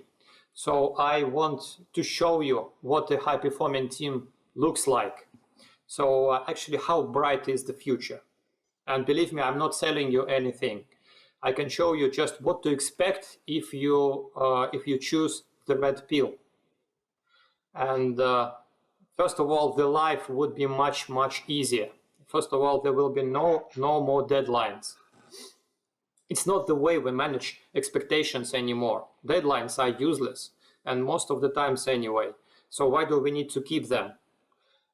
So I want to show you what a high-performing team looks like. So actually, how bright is the future? And believe me, I'm not selling you anything. I can show you just what to expect if you choose the red pill. And first of all, the life would be much, much easier. First of all, there will be no more deadlines. It's not the way we manage expectations anymore. Deadlines are useless, and most of the times anyway. So why do we need to keep them?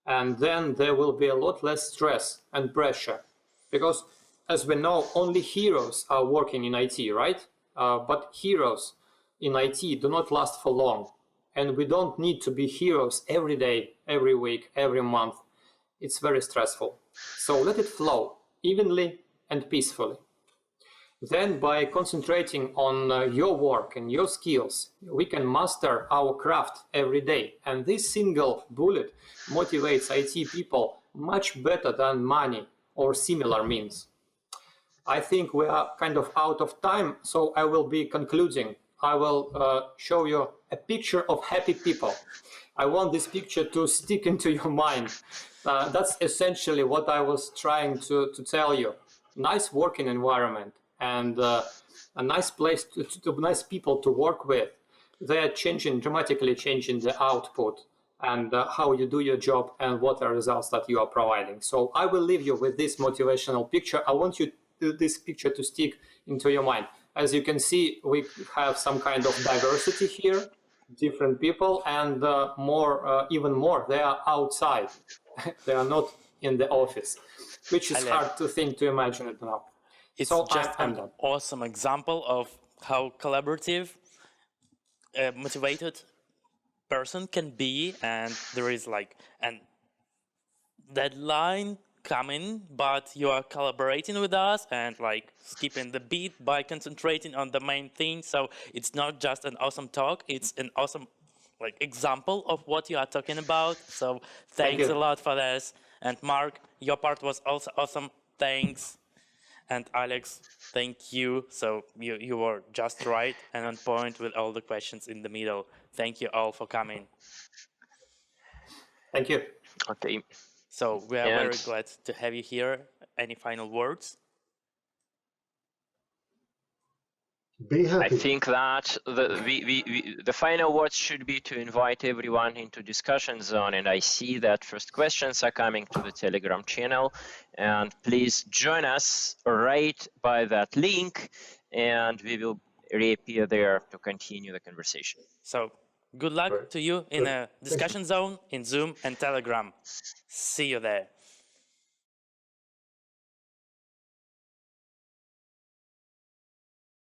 And then there will be a lot less stress and pressure. Because as we know, only heroes are working in IT, right? But heroes in IT do not last for long. And we don't need to be heroes every day, every week, every month. It's very stressful. So let it flow evenly and peacefully. Then by concentrating on your work and your skills, we can master our craft every day. And this single bullet motivates IT people much better than money or similar means. I think we are kind of out of time, so I will be concluding. I will show you a picture of happy people. I want this picture to stick into your mind. That's essentially what I was trying to tell you. Nice working environment and a nice place, nice people to work with. They are dramatically changing the output and how you do your job and what are results that you are providing. So I will leave you with this motivational picture. I want this picture to stick into your mind. As you can see, we have some kind of diversity here, different people, and even more, they are outside. They are not in the office, which is hard to imagine it now. It's so just I'm an done. awesome example of how collaborative, motivated person can be, and there is like an deadline coming, but you are collaborating with us and like skipping the beat by concentrating on the main thing. So it's not just an awesome talk, it's an awesome like example of what you are talking about. So thanks a lot for this. And Mark, your part was also awesome. Thanks. And Alex, thank you. So you were just right and on point with all the questions in the middle. Thank you all for coming. Thank you. Okay. So we are very glad to have you here. Any final words? Be happy. I think that the final words should be to invite everyone into discussion zone, and I see that first questions are coming to the Telegram channel, and please join us right by that link, and we will reappear there to continue the conversation. So good luck to you in a discussion zone in Zoom and Telegram. See you there.